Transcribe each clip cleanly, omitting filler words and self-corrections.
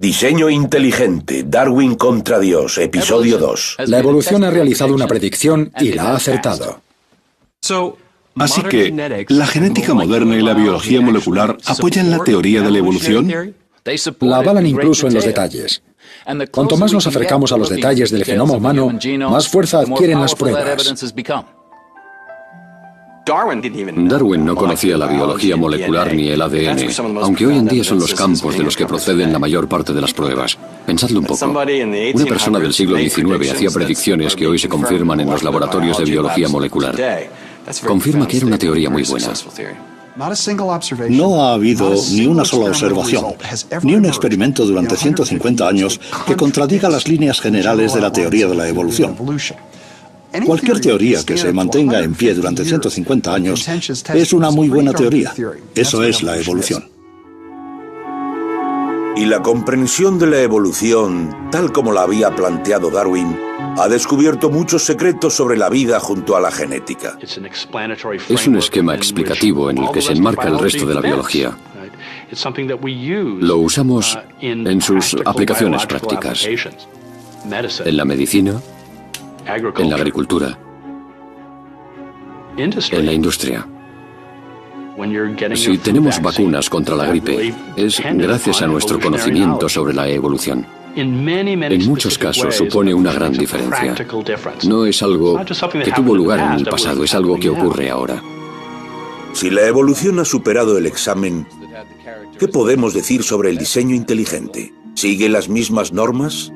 Diseño inteligente, Darwin contra Dios, episodio 2. La evolución ha realizado una predicción y la ha acertado. Así que, ¿la genética moderna y la biología molecular apoyan la teoría de la evolución? La avalan incluso en los detalles. Cuanto más nos acercamos a los detalles del genoma humano, más fuerza adquieren las pruebas. Darwin no conocía la biología molecular ni el ADN, aunque hoy en día son los campos de los que proceden la mayor parte de las pruebas. Pensadlo un poco. Una persona del siglo XIX hacía predicciones que hoy se confirman en los laboratorios de biología molecular. Confirma que era una teoría muy buena. No ha habido ni una sola observación, ni un experimento durante 150 años que contradiga las líneas generales de la teoría de la evolución. Cualquier teoría que se mantenga en pie durante 150 años es una muy buena teoría. Eso es la evolución. Y la comprensión de la evolución, tal como la había planteado Darwin, ha descubierto muchos secretos sobre la vida junto a la genética. Es un esquema explicativo en el que se enmarca el resto de la biología. Lo usamos en sus aplicaciones prácticas, en la medicina, en la agricultura, en la industria. Si tenemos vacunas contra la gripe, es gracias a nuestro conocimiento sobre la evolución. En muchos casos supone una gran diferencia. No es algo que tuvo lugar en el pasado, es algo que ocurre ahora. Si la evolución ha superado el examen, ¿qué podemos decir sobre el diseño inteligente? ¿Sigue las mismas normas?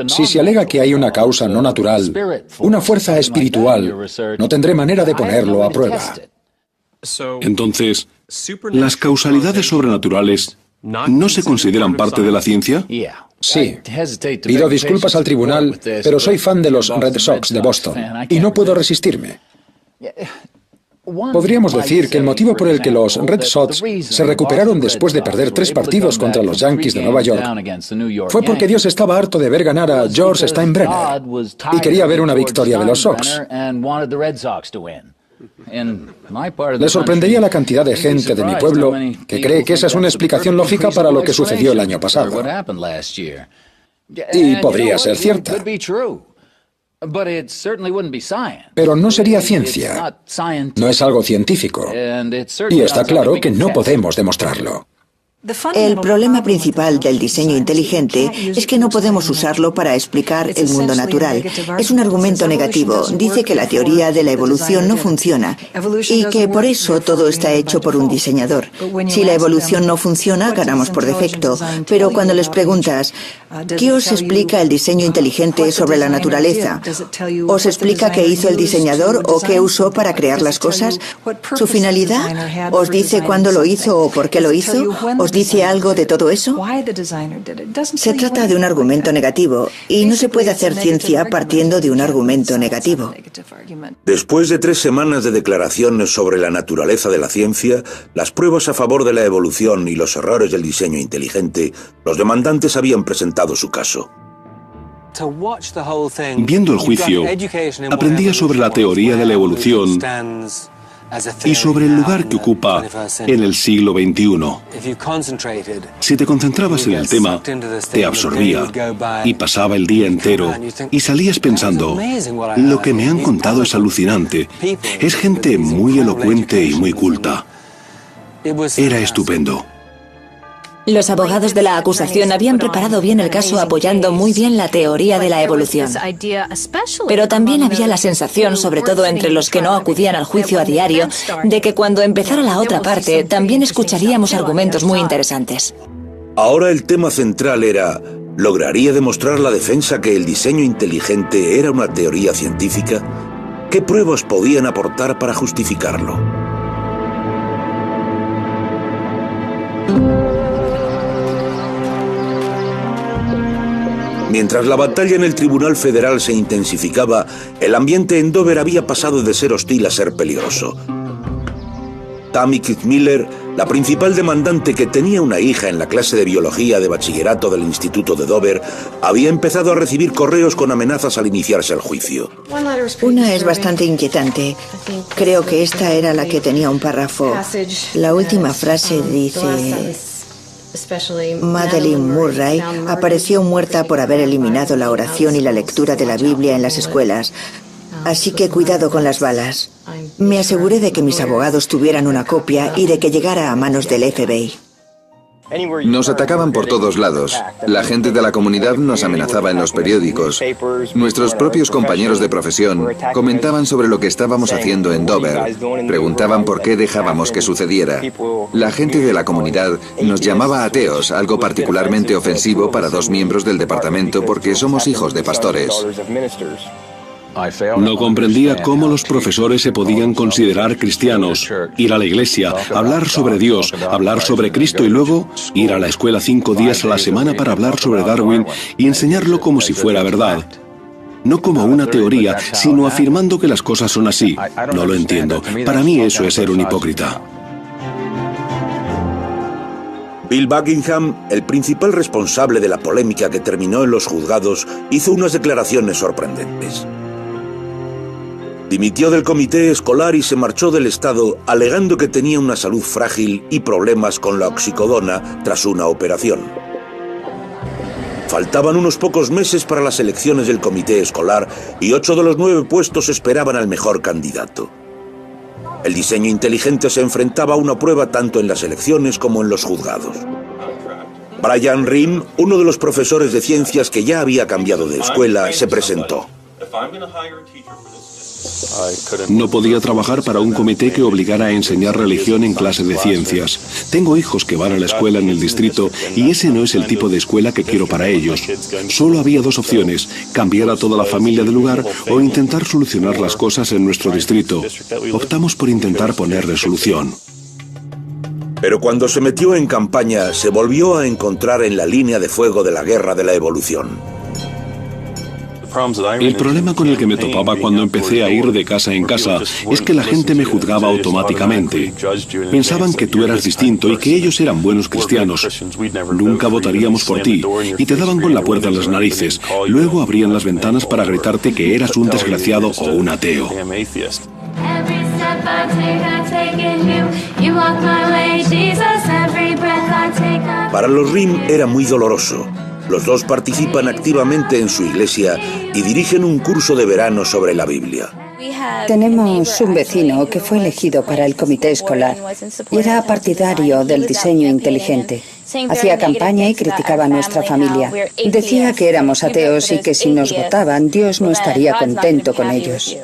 Si se alega que hay una causa no natural, una fuerza espiritual, no tendré manera de ponerlo a prueba. Entonces, ¿las causalidades sobrenaturales no se consideran parte de la ciencia? Sí. Pido disculpas al tribunal, pero soy fan de los Red Sox de Boston y no puedo resistirme. Podríamos decir que el motivo por el que los Red Sox se recuperaron después de perder 3 partidos contra los Yankees de Nueva York fue porque Dios estaba harto de ver ganar a George Steinbrenner y quería ver una victoria de los Sox. Le sorprendería la cantidad de gente de mi pueblo que cree que esa es una explicación lógica para lo que sucedió el año pasado. Y podría ser cierta. Pero no sería ciencia. No es algo científico. Y está claro que no podemos demostrarlo. El problema principal del diseño inteligente es que no podemos usarlo para explicar el mundo natural. Es un argumento negativo. Dice que la teoría de la evolución no funciona y que por eso todo está hecho por un diseñador. Si la evolución no funciona, ganamos por defecto. Pero cuando les preguntas, ¿qué os explica el diseño inteligente sobre la naturaleza? ¿Os explica qué hizo el diseñador o qué usó para crear las cosas? ¿Su finalidad? ¿Os dice cuándo lo hizo o por qué lo hizo? ¿Os dice algo de todo eso? Se trata de un argumento negativo y no se puede hacer ciencia partiendo de un argumento negativo. Después de 3 semanas de declaraciones sobre la naturaleza de la ciencia, las pruebas a favor de la evolución y los errores del diseño inteligente, los demandantes habían presentado su caso. Viendo el juicio, aprendía sobre la teoría de la evolución y sobre el lugar que ocupa en el siglo XXI. Si te concentrabas en el tema, te absorbía y pasaba el día entero y salías pensando, lo que me han contado es alucinante. Es gente muy elocuente y muy culta. Era estupendo. Los abogados de la acusación habían preparado bien el caso apoyando muy bien la teoría de la evolución. Pero también había la sensación, sobre todo entre los que no acudían al juicio a diario, de que cuando empezara la otra parte también escucharíamos argumentos muy interesantes. Ahora el tema central era, ¿lograría demostrar la defensa que el diseño inteligente era una teoría científica? ¿Qué pruebas podían aportar para justificarlo? Mientras la batalla en el Tribunal Federal se intensificaba, el ambiente en Dover había pasado de ser hostil a ser peligroso. Tammy Kitzmiller, la principal demandante que tenía una hija en la clase de biología de bachillerato del Instituto de Dover, había empezado a recibir correos con amenazas al iniciarse el juicio. Una es bastante inquietante. Creo que esta era la que tenía un párrafo. La última frase dice: Madeleine Murray apareció muerta por haber eliminado la oración y la lectura de la Biblia en las escuelas. Así que cuidado con las balas. Me aseguré de que mis abogados tuvieran una copia y de que llegara a manos del FBI. Nos atacaban por todos lados. La gente de la comunidad nos amenazaba en los periódicos. Nuestros propios compañeros de profesión comentaban sobre lo que estábamos haciendo en Dover. Preguntaban por qué dejábamos que sucediera. La gente de la comunidad nos llamaba ateos, algo particularmente ofensivo para dos miembros del departamento porque somos hijos de pastores. No comprendía cómo los profesores se podían considerar cristianos, ir a la iglesia, hablar sobre Dios, hablar sobre Cristo y luego ir a la escuela 5 días a la semana para hablar sobre Darwin y enseñarlo como si fuera verdad. No como una teoría, sino afirmando que las cosas son así. No lo entiendo. Para mí eso es ser un hipócrita. Bill Buckingham, el principal responsable de la polémica que terminó en los juzgados, hizo unas declaraciones sorprendentes. Dimitió del comité escolar y se marchó del estado alegando que tenía una salud frágil y problemas con la oxicodona tras una operación. Faltaban unos pocos meses para las elecciones del comité escolar y 8 de los 9 puestos esperaban al mejor candidato. El diseño inteligente se enfrentaba a una prueba tanto en las elecciones como en los juzgados. Brian Rheem, uno de los profesores de ciencias que ya había cambiado de escuela, se presentó. No podía trabajar para un comité que obligara a enseñar religión en clase de ciencias. Tengo hijos que van a la escuela en el distrito y ese no es el tipo de escuela que quiero para ellos. Solo había 2 opciones, cambiar a toda la familia del lugar o intentar solucionar las cosas en nuestro distrito. Optamos por intentar ponerle solución. Pero cuando se metió en campaña, se volvió a encontrar en la línea de fuego de la guerra de la evolución. El problema con el que me topaba cuando empecé a ir de casa en casa es que la gente me juzgaba automáticamente. Pensaban que tú eras distinto y que ellos eran buenos cristianos. Nunca votaríamos por ti y te daban con la puerta en las narices. Luego abrían las ventanas para gritarte que eras un desgraciado o un ateo. Para los Rheem era muy doloroso. Los dos participan activamente en su iglesia y dirigen un curso de verano sobre la Biblia. Tenemos un vecino que fue elegido para el comité escolar y era partidario del diseño inteligente. Hacía campaña y criticaba a nuestra familia. Decía que éramos ateos y que si nos votaban, Dios no estaría contento con ellos.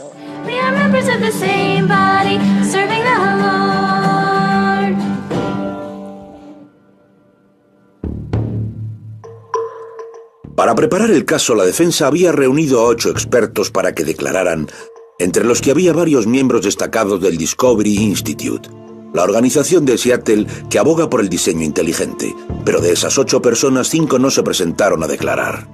Para preparar el caso, la defensa había reunido a 8 expertos para que declararan, entre los que había varios miembros destacados del Discovery Institute, la organización de Seattle que aboga por el diseño inteligente. Pero de esas 8 personas, 5 no se presentaron a declarar.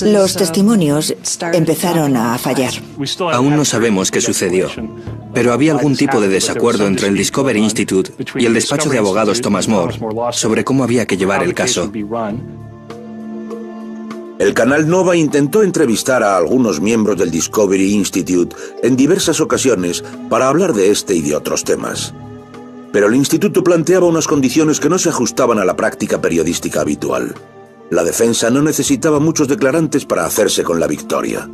Los testimonios empezaron a fallar. Aún no sabemos qué sucedió, pero había algún tipo de desacuerdo entre el Discovery Institute y el despacho de abogados Thomas More sobre cómo había que llevar el caso. El canal Nova intentó entrevistar a algunos miembros del Discovery Institute en diversas ocasiones para hablar de este y de otros temas. Pero el instituto planteaba unas condiciones que no se ajustaban a la práctica periodística habitual. La defensa no necesitaba muchos declarantes para hacerse con la victoria.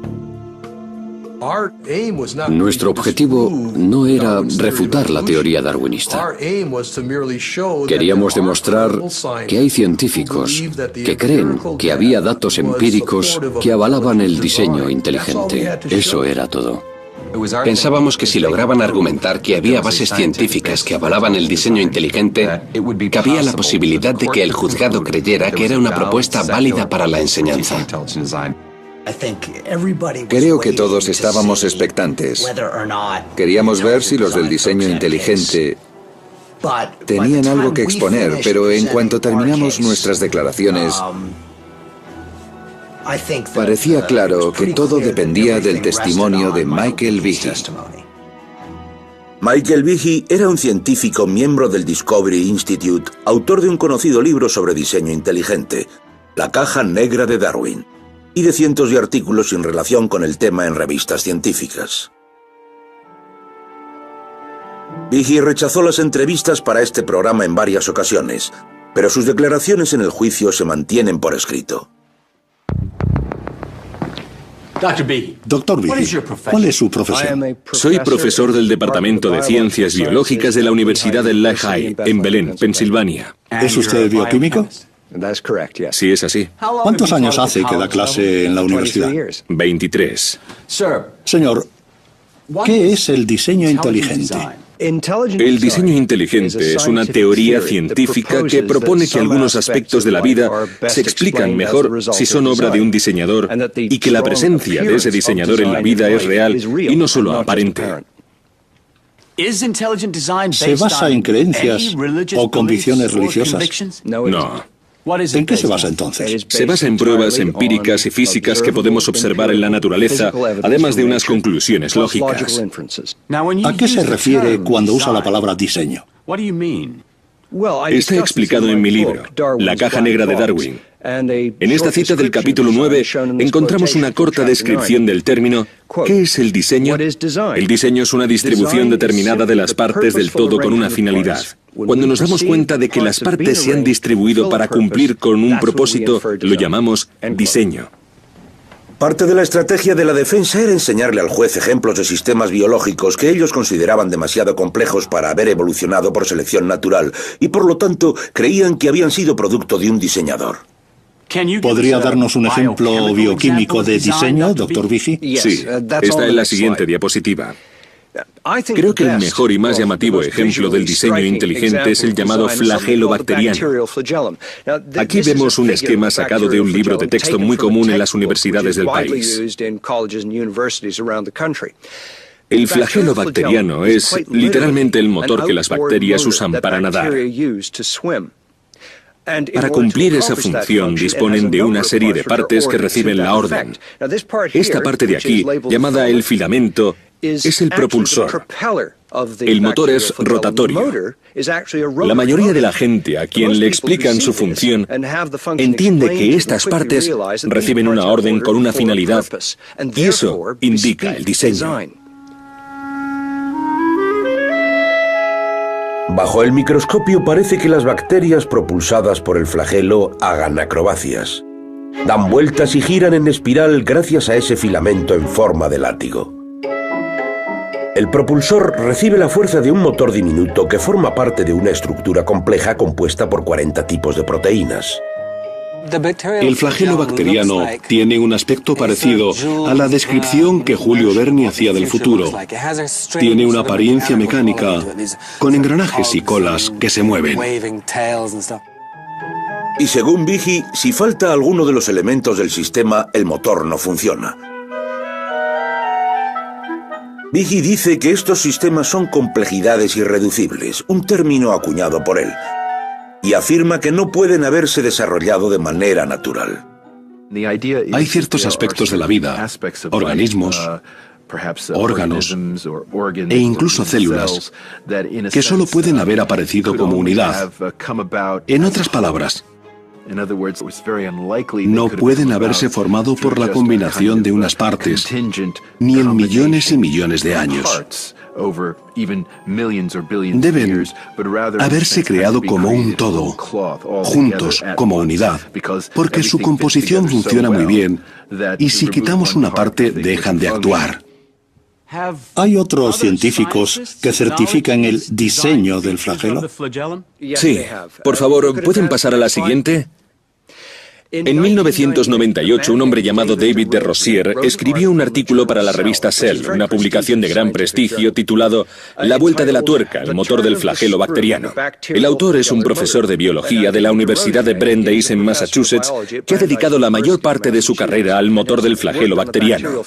Nuestro objetivo no era refutar la teoría darwinista. Queríamos demostrar que hay científicos que creen que había datos empíricos que avalaban el diseño inteligente. Eso era todo. Pensábamos que si lograban argumentar que había bases científicas que avalaban el diseño inteligente, cabía la posibilidad de que el juzgado creyera que era una propuesta válida para la enseñanza. Creo que todos estábamos expectantes. Queríamos ver si los del diseño inteligente tenían algo que exponer, pero en cuanto terminamos nuestras declaraciones, parecía claro que todo dependía del testimonio de Michael Behe. Michael Behe era un científico miembro del Discovery Institute, autor de un conocido libro sobre diseño inteligente, La caja negra de Darwin, y de cientos de artículos sin relación con el tema en revistas científicas. Behe rechazó las entrevistas para este programa en varias ocasiones, pero sus declaraciones en el juicio se mantienen por escrito. Doctor Behe, ¿cuál es su profesión? Soy profesor del Departamento de Ciencias Biológicas de la Universidad de Lehigh, en Belén, Pensilvania. ¿Es usted bioquímico? Sí, es así. ¿Cuántos años hace que da clase en la universidad? 23. Señor, ¿qué es el diseño inteligente? El diseño inteligente es una teoría científica que propone que algunos aspectos de la vida se explican mejor si son obra de un diseñador y que la presencia de ese diseñador en la vida es real y no solo aparente. ¿Se basa en creencias o convicciones religiosas? No. ¿En qué se basa entonces? Se basa en pruebas empíricas y físicas que podemos observar en la naturaleza, además de unas conclusiones lógicas. ¿A qué se refiere cuando usa la palabra diseño? Está explicado en mi libro, La caja negra de Darwin. En esta cita del capítulo 9 encontramos una corta descripción del término. ¿Qué es el diseño? El diseño es una distribución determinada de las partes del todo con una finalidad. Cuando nos damos cuenta de que las partes se han distribuido para cumplir con un propósito, lo llamamos diseño. Parte de la estrategia de la defensa era enseñarle al juez ejemplos de sistemas biológicos que ellos consideraban demasiado complejos para haber evolucionado por selección natural y por lo tanto creían que habían sido producto de un diseñador. ¿Podría darnos un ejemplo bioquímico de diseño, doctor Behe? Sí, está en la siguiente diapositiva. Creo que el mejor y más llamativo ejemplo del diseño inteligente es el llamado flagelo bacteriano. Aquí vemos un esquema sacado de un libro de texto muy común en las universidades del país. El flagelo bacteriano es literalmente el motor que las bacterias usan para nadar. Para cumplir esa función disponen de una serie de partes que reciben la orden. Esta parte de aquí, llamada el filamento, es el propulsor. El motor es rotatorio. La mayoría de la gente a quien le explican su función entiende que estas partes reciben una orden con una finalidad y eso indica el diseño. Bajo el microscopio parece que las bacterias propulsadas por el flagelo hagan acrobacias. Dan vueltas y giran en espiral gracias a ese filamento en forma de látigo. El propulsor recibe la fuerza de un motor diminuto que forma parte de una estructura compleja compuesta por 40 tipos de proteínas. El flagelo bacteriano tiene un aspecto parecido a la descripción que Julio Verne hacía del futuro. Tiene una apariencia mecánica, con engranajes y colas que se mueven. Y según Behe, si falta alguno de los elementos del sistema, el motor no funciona. Behe dice que estos sistemas son complejidades irreducibles, un término acuñado por él, y afirma que no pueden haberse desarrollado de manera natural. Hay ciertos aspectos de la vida, organismos, órganos e incluso células que solo pueden haber aparecido como unidad. En otras palabras, no pueden haberse formado por la combinación de unas partes, ni en millones y millones de años. Deben haberse creado como un todo, juntos, como unidad, porque su composición funciona muy bien, y si quitamos una parte, dejan de actuar. ¿Hay otros científicos que certifican el diseño del flagelo? Sí. Por favor, ¿pueden pasar a la siguiente? En 1998, un hombre llamado David de Rozier escribió un artículo para la revista Cell, una publicación de gran prestigio, titulado La vuelta de la tuerca, el motor del flagelo bacteriano. El autor es un profesor de biología de la Universidad de Brandeis en Massachusetts, que ha dedicado la mayor parte de su carrera al motor del flagelo bacteriano.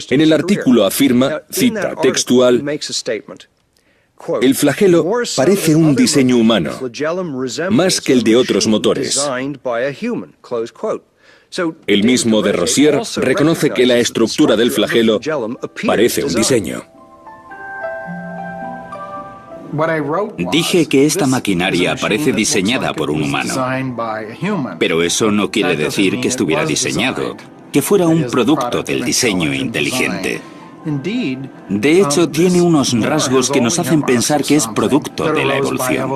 En el artículo afirma, cita textual, el flagelo parece un diseño humano, más que el de otros motores. El mismo de Rozier reconoce que la estructura del flagelo parece un diseño. Dije que esta maquinaria parece diseñada por un humano, pero eso no quiere decir que estuviera diseñado, que fuera un producto del diseño inteligente. De hecho, tiene unos rasgos que nos hacen pensar que es producto de la evolución.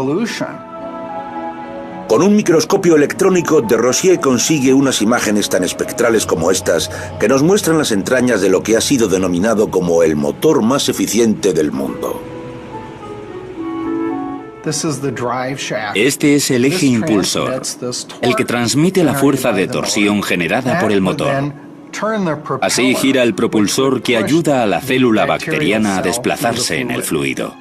Con un microscopio electrónico, de Rosier consigue unas imágenes tan espectrales como estas, que nos muestran las entrañas de lo que ha sido denominado como el motor más eficiente del mundo. Este es el eje impulsor, el que transmite la fuerza de torsión generada por el motor. Así gira el propulsor que ayuda a la célula bacteriana a desplazarse en el fluido.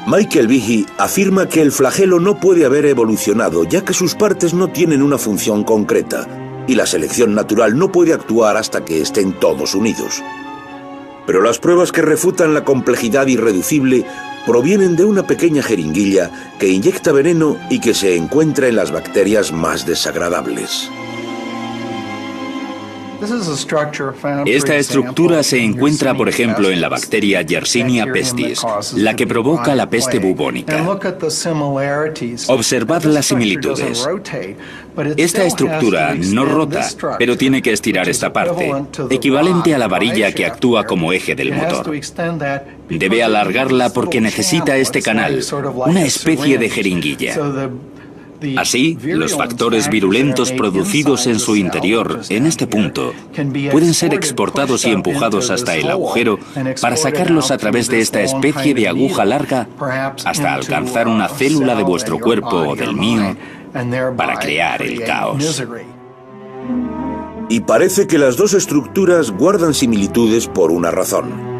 Michael Behe afirma que el flagelo no puede haber evolucionado, ya que sus partes no tienen una función concreta, y la selección natural no puede actuar hasta que estén todos unidos. Pero las pruebas que refutan la complejidad irreducible provienen de una pequeña jeringuilla que inyecta veneno y que se encuentra en las bacterias más desagradables. Esta estructura se encuentra, por ejemplo, en la bacteria Yersinia pestis, la que provoca la peste bubónica. Observad las similitudes. Esta estructura no rota, pero tiene que estirar esta parte, equivalente a la varilla que actúa como eje del motor. Debe alargarla porque necesita este canal, una especie de jeringuilla. Así, los factores virulentos producidos en su interior, en este punto, pueden ser exportados y empujados hasta el agujero para sacarlos a través de esta especie de aguja larga hasta alcanzar una célula de vuestro cuerpo o del mío para crear el caos. Y parece que las dos estructuras guardan similitudes por una razón.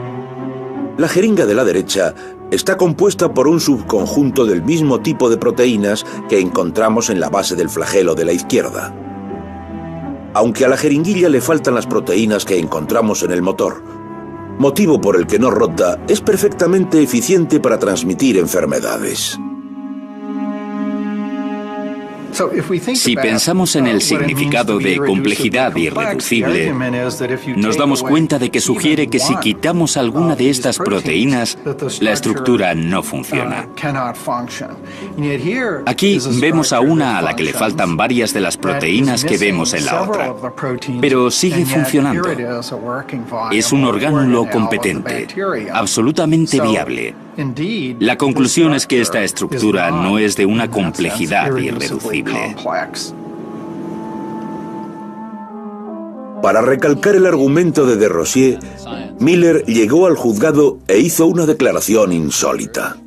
La jeringa de la derecha está compuesta por un subconjunto del mismo tipo de proteínas que encontramos en la base del flagelo de la izquierda. Aunque a la jeringuilla le faltan las proteínas que encontramos en el motor, motivo por el que no rota, es perfectamente eficiente para transmitir enfermedades. Si pensamos en el significado de complejidad irreducible, nos damos cuenta de que sugiere que si quitamos alguna de estas proteínas, la estructura no funciona. Aquí vemos a una a la que le faltan varias de las proteínas que vemos en la otra, pero sigue funcionando. Es un orgánulo competente, absolutamente viable. La conclusión es que esta estructura no es de una complejidad irreducible. Para recalcar el argumento de Rosier, Miller llegó al juzgado e hizo una declaración insólita.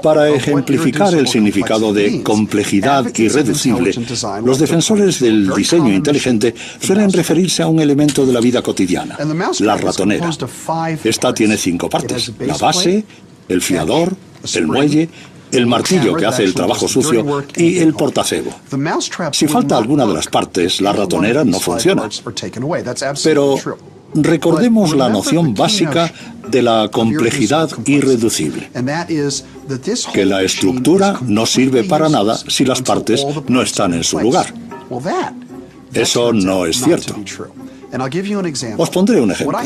Para ejemplificar el significado de complejidad irreducible, los defensores del diseño inteligente suelen referirse a un elemento de la vida cotidiana, la ratonera. Esta tiene 5 partes: la base, el fiador, el muelle, el martillo que hace el trabajo sucio y el portacebo. Si falta alguna de las partes, la ratonera no funciona. Pero recordemos la noción básica de la complejidad irreducible, que la estructura no sirve para nada si las partes no están en su lugar. Eso no es cierto. Os pondré un ejemplo.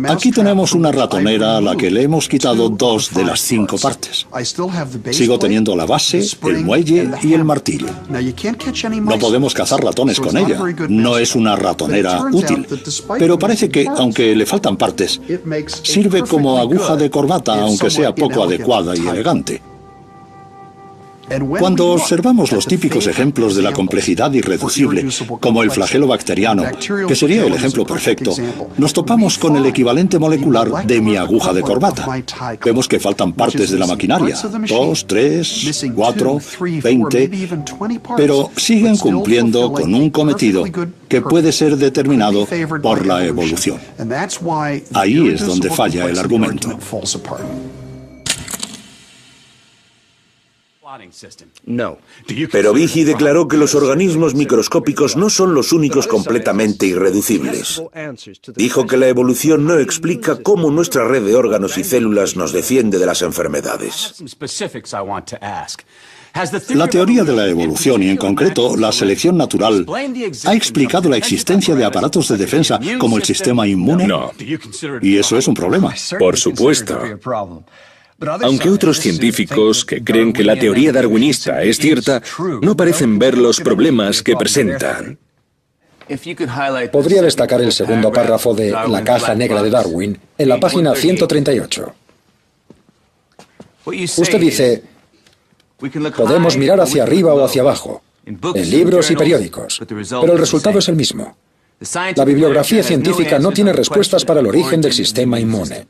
Aquí tenemos una ratonera a la que le hemos quitado 2 de las 5 partes. Sigo teniendo la base, el muelle y el martillo. No podemos cazar ratones con ella. No es una ratonera útil. Pero parece que, aunque le faltan partes, sirve como aguja de corbata, aunque sea poco adecuada y elegante. Cuando observamos los típicos ejemplos de la complejidad irreducible, como el flagelo bacteriano, que sería el ejemplo perfecto, nos topamos con el equivalente molecular de mi aguja de corbata. Vemos que faltan partes de la maquinaria, 2, 3, 4, 20, pero siguen cumpliendo con un cometido que puede ser determinado por la evolución. Ahí es donde falla el argumento. Pero Behe declaró que los organismos microscópicos no son los únicos completamente irreducibles. Dijo que la evolución no explica cómo nuestra red de órganos y células nos defiende de las enfermedades. La teoría de la evolución, y en concreto la selección natural, ha explicado la existencia de aparatos de defensa como el sistema inmune. No. Y eso es un problema. Por supuesto. Aunque otros científicos que creen que la teoría darwinista es cierta, no parecen ver los problemas que presentan. Podría destacar el segundo párrafo de La caja negra de Darwin, en la página 138. Usted dice, podemos mirar hacia arriba o hacia abajo, en libros y periódicos, pero el resultado es el mismo. La bibliografía científica no tiene respuestas para el origen del sistema inmune.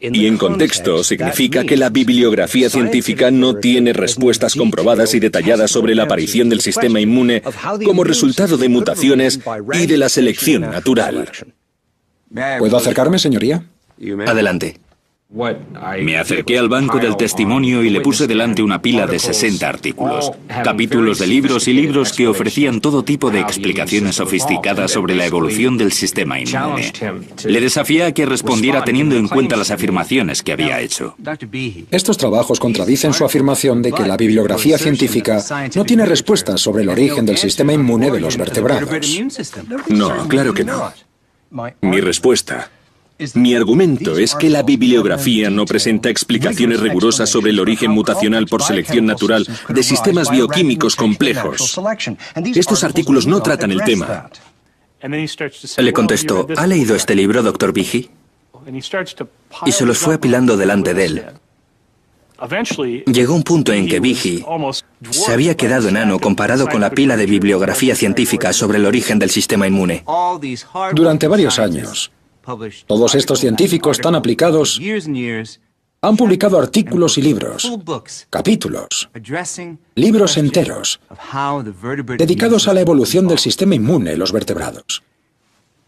Y en contexto significa que la bibliografía científica no tiene respuestas comprobadas y detalladas sobre la aparición del sistema inmune como resultado de mutaciones y de la selección natural. ¿Puedo acercarme, señoría? Adelante. Me acerqué al banco del testimonio y le puse delante una pila de 60 artículos, capítulos de libros y libros que ofrecían todo tipo de explicaciones sofisticadas sobre la evolución del sistema inmune. Le desafié a que respondiera teniendo en cuenta las afirmaciones que había hecho. Estos trabajos contradicen su afirmación de que la bibliografía científica no tiene respuestas sobre el origen del sistema inmune de los vertebrados. No, claro que no. Mi argumento es que la bibliografía no presenta explicaciones rigurosas sobre el origen mutacional por selección natural de sistemas bioquímicos complejos. Estos artículos no tratan el tema. Le contestó, ¿ha leído este libro, Dr. Behe? Y se los fue apilando delante de él. Llegó un punto en que Behe se había quedado enano comparado con la pila de bibliografía científica sobre el origen del sistema inmune. Durante varios años, todos estos científicos tan aplicados han publicado artículos y libros, capítulos, libros enteros, dedicados a la evolución del sistema inmune en los vertebrados.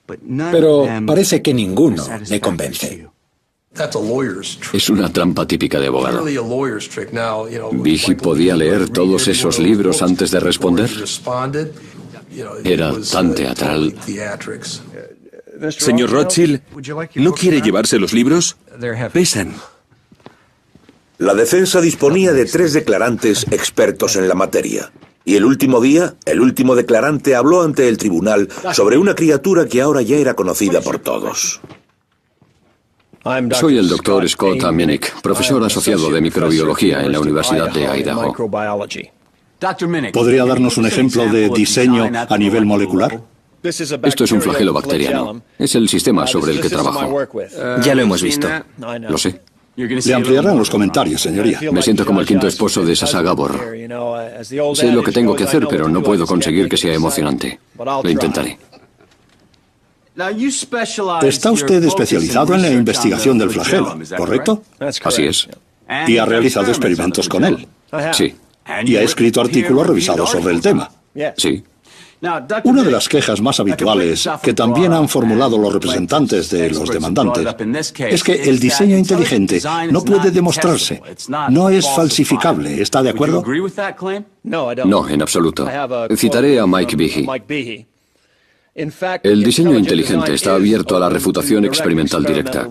Pero parece que ninguno me convence. Es una trampa típica de abogado. ¿Behe podía leer todos esos libros antes de responder? Era tan teatral. Señor Rothschild, ¿no quiere llevarse los libros? Pesan. La defensa disponía de 3 declarantes expertos en la materia. Y el último día, el último declarante habló ante el tribunal sobre una criatura que ahora ya era conocida por todos. Soy el Dr. Scott Minnick, profesor asociado de microbiología en la Universidad de Idaho. ¿Podría darnos un ejemplo de diseño a nivel molecular? Esto es un flagelo bacteriano. Es el sistema sobre el que trabajo. Ya lo hemos visto. Lo sé. Le ampliarán los comentarios, señoría. Me siento como el quinto esposo de Sasa Gabor. Sé lo que tengo que hacer, pero no puedo conseguir que sea emocionante. Lo intentaré. Está usted especializado en la investigación del flagelo, ¿correcto? Así es. Y ha realizado experimentos con él. Sí. Y ha escrito artículos revisados sobre el tema. Sí. Una de las quejas más habituales que también han formulado los representantes de los demandantes es que el diseño inteligente no puede demostrarse, no es falsificable. ¿Está de acuerdo? No, en absoluto. Citaré a Mike Behe. El diseño inteligente está abierto a la refutación experimental directa.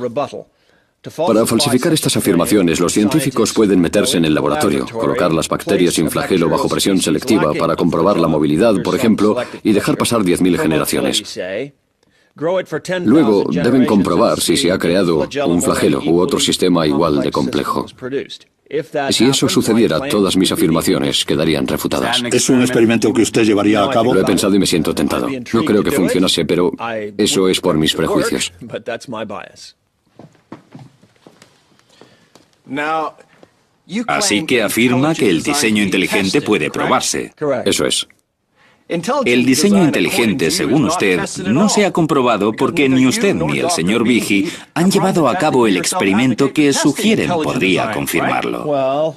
Para falsificar estas afirmaciones, los científicos pueden meterse en el laboratorio, colocar las bacterias sin flagelo bajo presión selectiva para comprobar la movilidad, por ejemplo, y dejar pasar 10.000 generaciones. Luego deben comprobar si se ha creado un flagelo u otro sistema igual de complejo. Si eso sucediera, todas mis afirmaciones quedarían refutadas. ¿Es un experimento que usted llevaría a cabo? Lo he pensado y me siento tentado. No creo que funcionase, pero eso es por mis prejuicios. Así que afirma que el diseño inteligente puede probarse. Eso es. El diseño inteligente, según usted, no se ha comprobado porque ni usted ni el señor Behe han llevado a cabo el experimento que sugieren podría confirmarlo.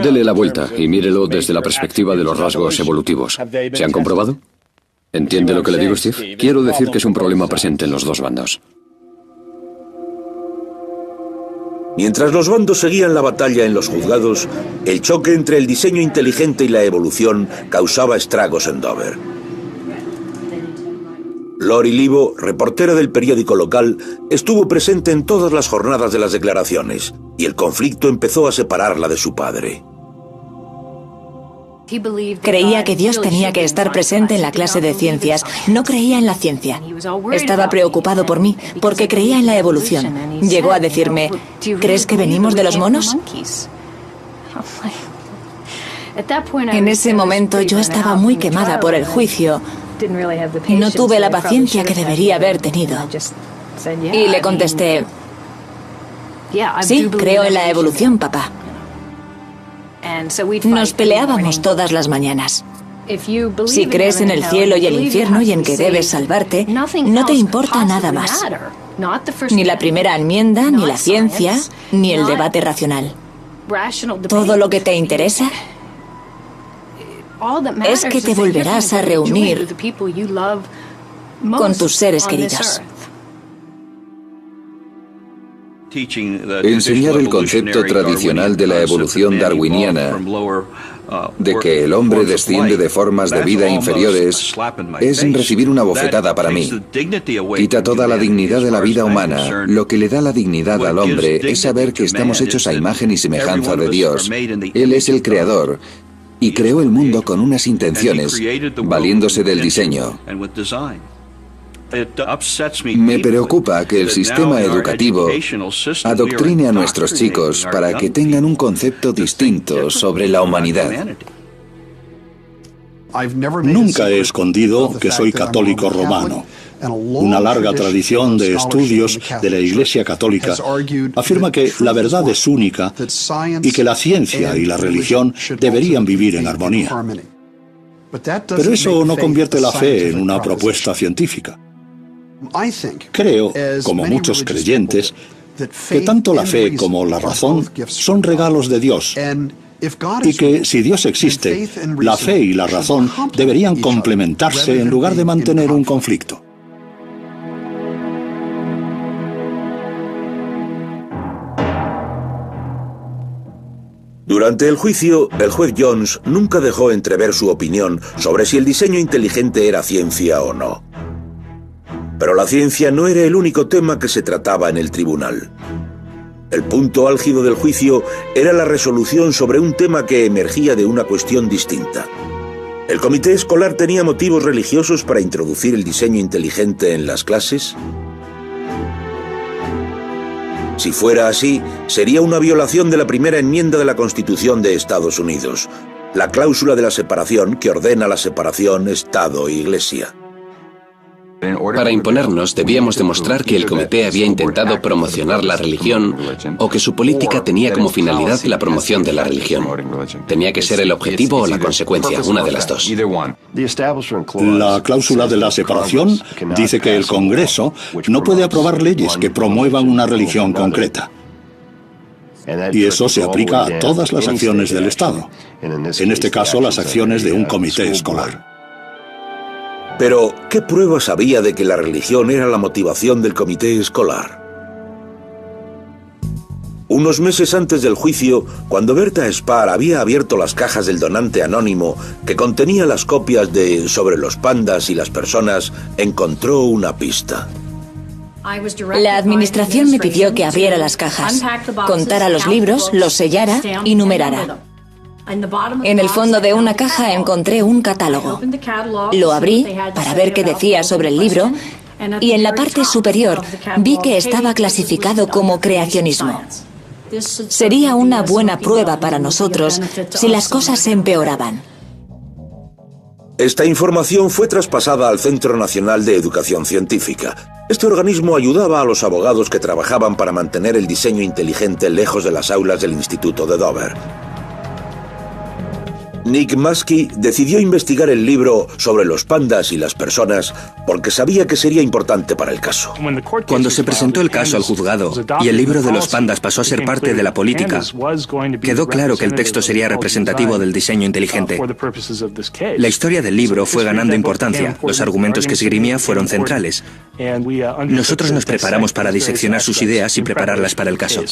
Dele la vuelta y mírelo desde la perspectiva de los rasgos evolutivos. ¿Se han comprobado? ¿Entiende lo que le digo, Steve? Quiero decir que es un problema presente en los dos bandos. Mientras los bandos seguían la batalla en los juzgados, el choque entre el diseño inteligente y la evolución causaba estragos en Dover. Lori Livo, reportera del periódico local, estuvo presente en todas las jornadas de las declaraciones, y el conflicto empezó a separarla de su padre. Creía que Dios tenía que estar presente en la clase de ciencias. No creía en la ciencia. Estaba preocupado por mí, porque creía en la evolución. Llegó a decirme, ¿crees que venimos de los monos? En ese momento yo estaba muy quemada por el juicio No tuve la paciencia que debería haber tenido. Y le contesté, sí, creo en la evolución, papá. Nos peleábamos todas las mañanas. Si crees en el cielo y el infierno y en que debes salvarte, no te importa nada más. Ni la primera enmienda, ni la ciencia, ni el debate racional. Todo lo que te interesa es que te volverás a reunir con tus seres queridos. Enseñar el concepto tradicional de la evolución darwiniana, de que el hombre desciende de formas de vida inferiores, es recibir una bofetada para mí. Quita toda la dignidad de la vida humana. Lo que le da la dignidad al hombre es saber que estamos hechos a imagen y semejanza de Dios. Él es el creador y creó el mundo con unas intenciones, valiéndose del diseño. Me preocupa que el sistema educativo adoctrine a nuestros chicos para que tengan un concepto distinto sobre la humanidad. Nunca he escondido que soy católico romano. Una larga tradición de estudios de la Iglesia Católica afirma que la verdad es única y que la ciencia y la religión deberían vivir en armonía. Pero eso no convierte la fe en una propuesta científica. Creo, como muchos creyentes, que tanto la fe como la razón son regalos de Dios y que si Dios existe, la fe y la razón deberían complementarse en lugar de mantener un conflicto. Durante el juicio, el juez Jones nunca dejó entrever su opinión sobre si el diseño inteligente era ciencia o no. Pero la ciencia no era el único tema que se trataba en el tribunal. El punto álgido del juicio era la resolución sobre un tema que emergía de una cuestión distinta. ¿El comité escolar tenía motivos religiosos para introducir el diseño inteligente en las clases? Si fuera así, sería una violación de la primera enmienda de la Constitución de Estados Unidos, la cláusula de la separación que ordena la separación Estado-Iglesia. Para imponernos, debíamos demostrar que el comité había intentado promocionar la religión o que su política tenía como finalidad la promoción de la religión. Tenía que ser el objetivo o la consecuencia, una de las dos. La cláusula de la separación dice que el Congreso no puede aprobar leyes que promuevan una religión concreta. Y eso se aplica a todas las acciones del Estado. En este caso, las acciones de un comité escolar. Pero, ¿qué pruebas había de que la religión era la motivación del comité escolar? Unos meses antes del juicio, cuando Berta Spar había abierto las cajas del donante anónimo que contenía las copias de Sobre los pandas y las personas, encontró una pista. La administración me pidió que abriera las cajas, contara los libros, los sellara y numerara. En el fondo de una caja encontré un catálogo. Lo abrí para ver qué decía sobre el libro y en la parte superior vi que estaba clasificado como creacionismo. Sería una buena prueba para nosotros si las cosas se empeoraban. Esta información fue traspasada al Centro Nacional de Educación Científica. Este organismo ayudaba a los abogados que trabajaban para mantener el diseño inteligente lejos de las aulas del Instituto de Dover. Nick Muskie decidió investigar el libro Sobre los pandas y las personas porque sabía que sería importante para el caso. Cuando se presentó el caso al juzgado y el libro de los pandas pasó a ser parte de la política, quedó claro que el texto sería representativo del diseño inteligente. La historia del libro fue ganando importancia, los argumentos que esgrimía fueron centrales. Nosotros nos preparamos para diseccionar sus ideas y prepararlas para el caso.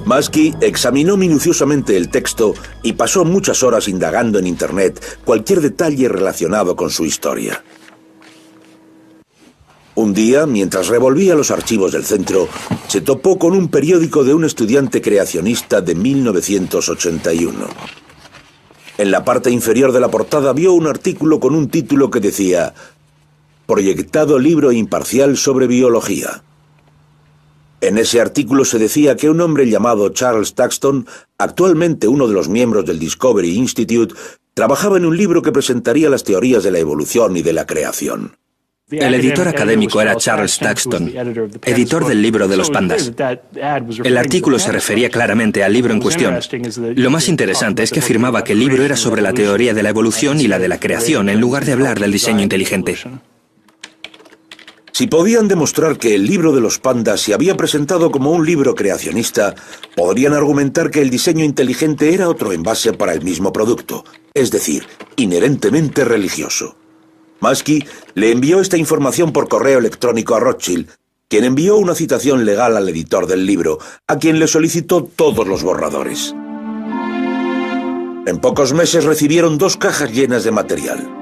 Muskie examinó minuciosamente el texto y pasó muchas horas indagando en Internet cualquier detalle relacionado con su historia. Un día, mientras revolvía los archivos del centro, se topó con un periódico de un estudiante creacionista de 1981. En la parte inferior de la portada vio un artículo con un título que decía «Proyectado libro imparcial sobre biología». En ese artículo se decía que un hombre llamado Charles Thaxton, actualmente uno de los miembros del Discovery Institute, trabajaba en un libro que presentaría las teorías de la evolución y de la creación. El editor académico era Charles Thaxton, editor del libro de los pandas. El artículo se refería claramente al libro en cuestión. Lo más interesante es que afirmaba que el libro era sobre la teoría de la evolución y la de la creación, en lugar de hablar del diseño inteligente. Si podían demostrar que el libro de los pandas se había presentado como un libro creacionista, podrían argumentar que el diseño inteligente era otro envase para el mismo producto, es decir, inherentemente religioso. Muskie le envió esta información por correo electrónico a Rothschild, quien envió una citación legal al editor del libro, a quien le solicitó todos los borradores. En pocos meses recibieron 2 cajas llenas de material.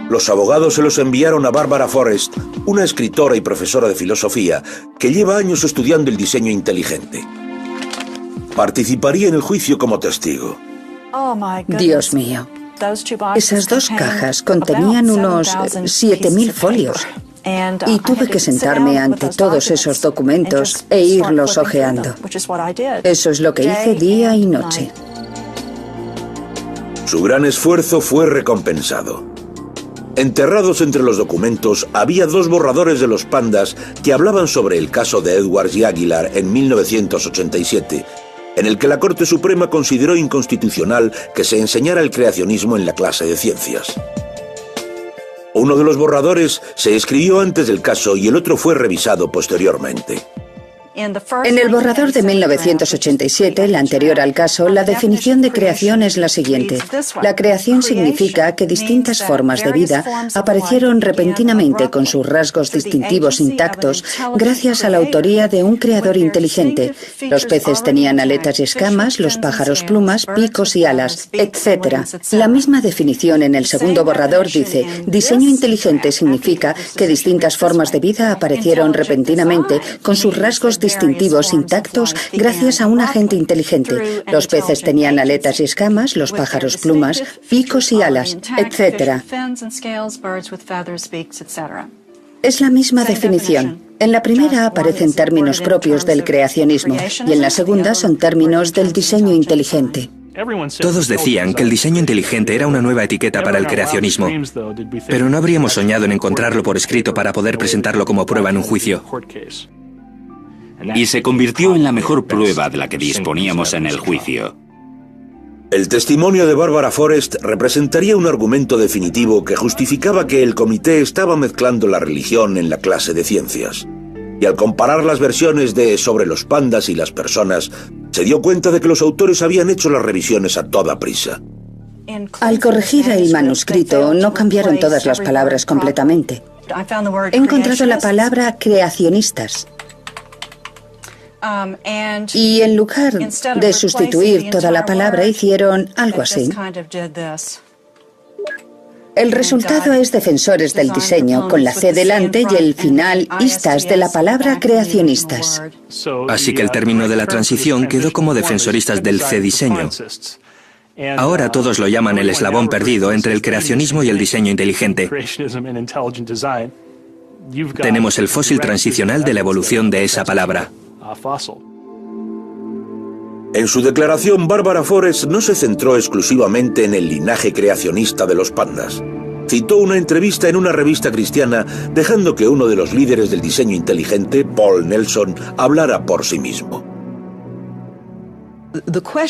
Los abogados se los enviaron a Barbara Forrest, una escritora y profesora de filosofía que lleva años estudiando el diseño inteligente. Participaría en el juicio como testigo. Dios mío. Esas 2 cajas contenían unos 7.000 folios. Y tuve que sentarme ante todos esos documentos e irlos hojeando. Eso es lo que hice día y noche. Su gran esfuerzo fue recompensado. Enterrados entre los documentos había 2 borradores de los pandas que hablaban sobre el caso de Edwards y Aguilar en 1987, en el que la Corte Suprema consideró inconstitucional que se enseñara el creacionismo en la clase de ciencias. Uno de los borradores se escribió antes del caso y el otro fue revisado posteriormente. En el borrador de 1987, el anterior al caso, la definición de creación es la siguiente. La creación significa que distintas formas de vida aparecieron repentinamente con sus rasgos distintivos intactos gracias a la autoría de un creador inteligente. Los peces tenían aletas y escamas, los pájaros plumas, picos y alas, etc. La misma definición en el segundo borrador dice: diseño inteligente significa que distintas formas de vida aparecieron repentinamente con sus rasgos distintivos intactos gracias a un agente inteligente. Los peces tenían aletas y escamas, los pájaros plumas, picos y alas, etc. Es la misma definición. En la primera aparecen términos propios del creacionismo y en la segunda son términos del diseño inteligente. Todos decían que el diseño inteligente era una nueva etiqueta para el creacionismo, pero no habríamos soñado en encontrarlo por escrito para poder presentarlo como prueba en un juicio. Y se convirtió en la mejor prueba de la que disponíamos en el juicio. El testimonio de Barbara Forrest representaría un argumento definitivo que justificaba que el comité estaba mezclando la religión en la clase de ciencias. Y al comparar las versiones de sobre los pandas y las personas, se dio cuenta de que los autores habían hecho las revisiones a toda prisa. Al corregir el manuscrito, no cambiaron todas las palabras completamente. He encontrado la palabra creacionistas. Y en lugar de sustituir toda la palabra, hicieron algo así. El resultado es defensores del diseño, con la C delante y el final istas de la palabra creacionistas. Así que el término de la transición quedó como defensoristas del C-diseño. Ahora todos lo llaman el eslabón perdido entre el creacionismo y el diseño inteligente. Tenemos el fósil transicional de la evolución de esa palabra. En su declaración, Barbara Forrest no se centró exclusivamente en el linaje creacionista de los pandas. Citó una entrevista en una revista cristiana, dejando que uno de los líderes del diseño inteligente, Paul Nelson, hablara por sí mismo.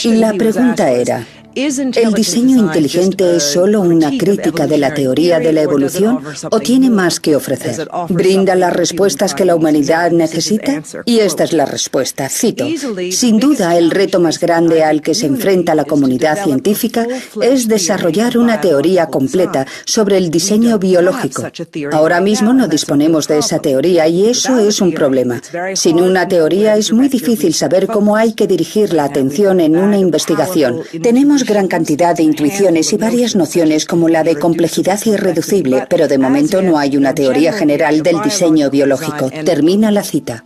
La pregunta era: ¿el diseño inteligente es solo una crítica de la teoría de la evolución o tiene más que ofrecer? ¿Brinda las respuestas que la humanidad necesita? Y esta es la respuesta, cito: sin duda, el reto más grande al que se enfrenta la comunidad científica es desarrollar una teoría completa sobre el diseño biológico. Ahora mismo no disponemos de esa teoría y eso es un problema. Sin una teoría es muy difícil saber cómo hay que dirigir la atención en una investigación. Tenemos gran cantidad de intuiciones y varias nociones como la de complejidad irreducible, pero de momento no hay una teoría general del diseño biológico. Termina la cita.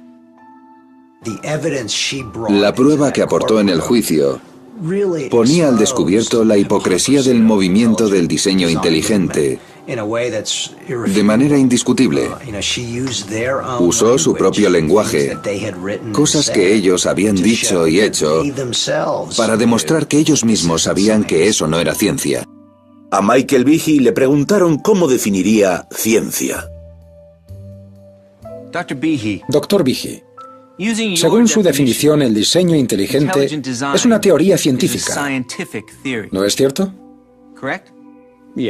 La prueba que aportó en el juicio ponía al descubierto la hipocresía del movimiento del diseño inteligente De manera indiscutible. Usó su propio lenguaje, cosas que ellos habían dicho y hecho, para demostrar que ellos mismos sabían que eso no era ciencia. A Michael Behe le preguntaron cómo definiría ciencia. Doctor Behe, según su definición, el diseño inteligente es una teoría científica. ¿No es cierto?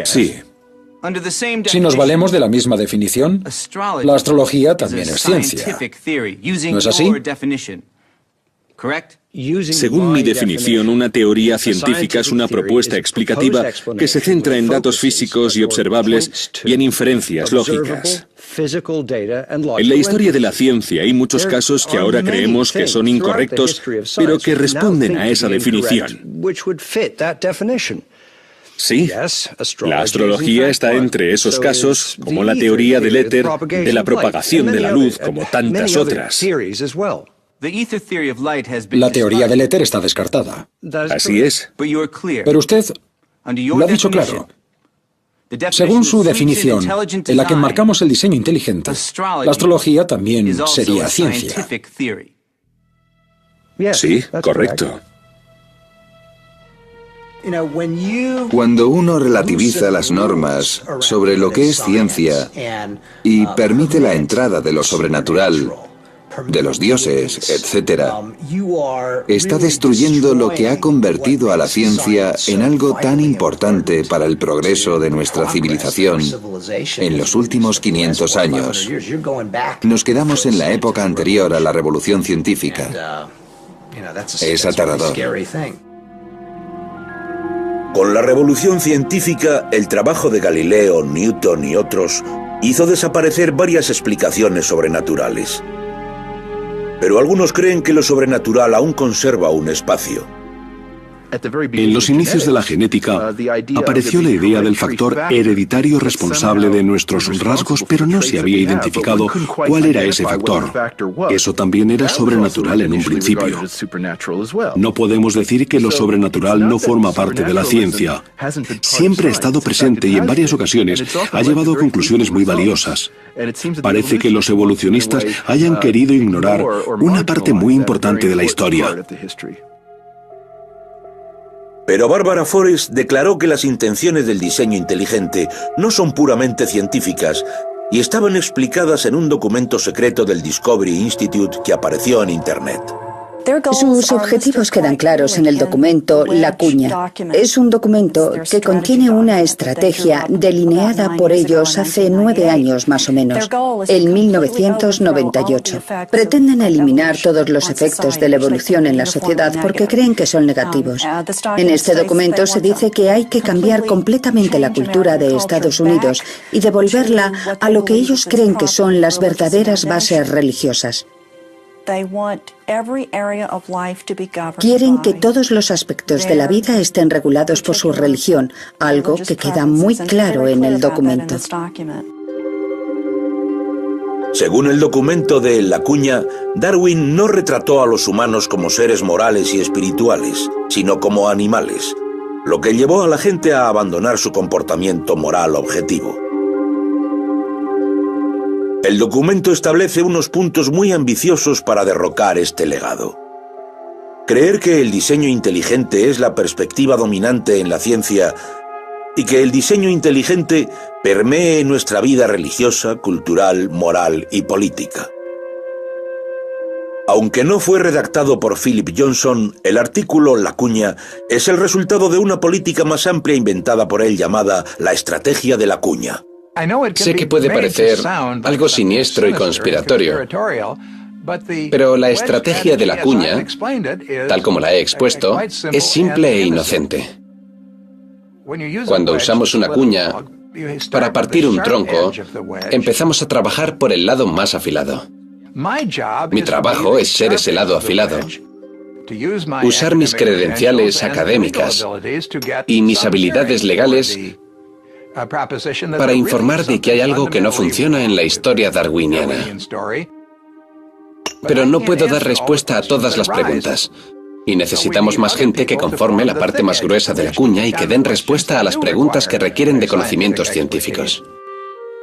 Sí. Si nos valemos de la misma definición, la astrología también es ciencia. ¿No es así? Según mi definición, una teoría científica es una propuesta explicativa que se centra en datos físicos y observables y en inferencias lógicas. En la historia de la ciencia hay muchos casos que ahora creemos que son incorrectos, pero que responden a esa definición. Sí, la astrología está entre esos casos, como la teoría del éter, de la propagación de la luz, como tantas otras. La teoría del éter está descartada. Así es. Pero usted lo ha dicho claro. Según su definición, en la que enmarcamos el diseño inteligente, la astrología también sería ciencia. Sí, correcto. Cuando uno relativiza las normas sobre lo que es ciencia y permite la entrada de lo sobrenatural, de los dioses, etc., está destruyendo lo que ha convertido a la ciencia en algo tan importante para el progreso de nuestra civilización en los últimos 500 años. Nos quedamos en la época anterior a la revolución científica. Es aterrador. Con la revolución científica, el trabajo de Galileo, Newton y otros hizo desaparecer varias explicaciones sobrenaturales. Pero algunos creen que lo sobrenatural aún conserva un espacio. En los inicios de la genética apareció la idea del factor hereditario responsable de nuestros rasgos, pero no se había identificado cuál era ese factor. Eso también era sobrenatural en un principio. No podemos decir que lo sobrenatural no forma parte de la ciencia. Siempre ha estado presente y en varias ocasiones ha llevado a conclusiones muy valiosas. Parece que los evolucionistas hayan querido ignorar una parte muy importante de la historia. Pero Barbara Forrest declaró que las intenciones del diseño inteligente no son puramente científicas y estaban explicadas en un documento secreto del Discovery Institute que apareció en Internet. Sus objetivos quedan claros en el documento La Cuña. Es un documento que contiene una estrategia delineada por ellos hace 9 años más o menos, en 1998. Pretenden eliminar todos los efectos de la evolución en la sociedad porque creen que son negativos. En este documento se dice que hay que cambiar completamente la cultura de Estados Unidos y devolverla a lo que ellos creen que son las verdaderas bases religiosas. Quieren que todos los aspectos de la vida estén regulados por su religión, algo que queda muy claro en el documento. Según el documento de La Cuña, Darwin no retrató a los humanos como seres morales y espirituales, sino como animales, lo que llevó a la gente a abandonar su comportamiento moral objetivo. El documento establece unos puntos muy ambiciosos para derrocar este legado. Creer que el diseño inteligente es la perspectiva dominante en la ciencia y que el diseño inteligente permee nuestra vida religiosa, cultural, moral y política. Aunque no fue redactado por Philip Johnson, el artículo La Cuña es el resultado de una política más amplia inventada por él llamada la estrategia de la cuña. Sé que puede parecer algo siniestro y conspiratorio, pero la estrategia de la cuña, tal como la he expuesto, es simple e inocente. Cuando usamos una cuña para partir un tronco, empezamos a trabajar por el lado más afilado. Mi trabajo es ser ese lado afilado. Usar mis credenciales académicas y mis habilidades legales para informar de que hay algo que no funciona en la historia darwiniana. Pero no puedo dar respuesta a todas las preguntas. Y necesitamos más gente que conforme la parte más gruesa de la cuña y que den respuesta a las preguntas que requieren de conocimientos científicos.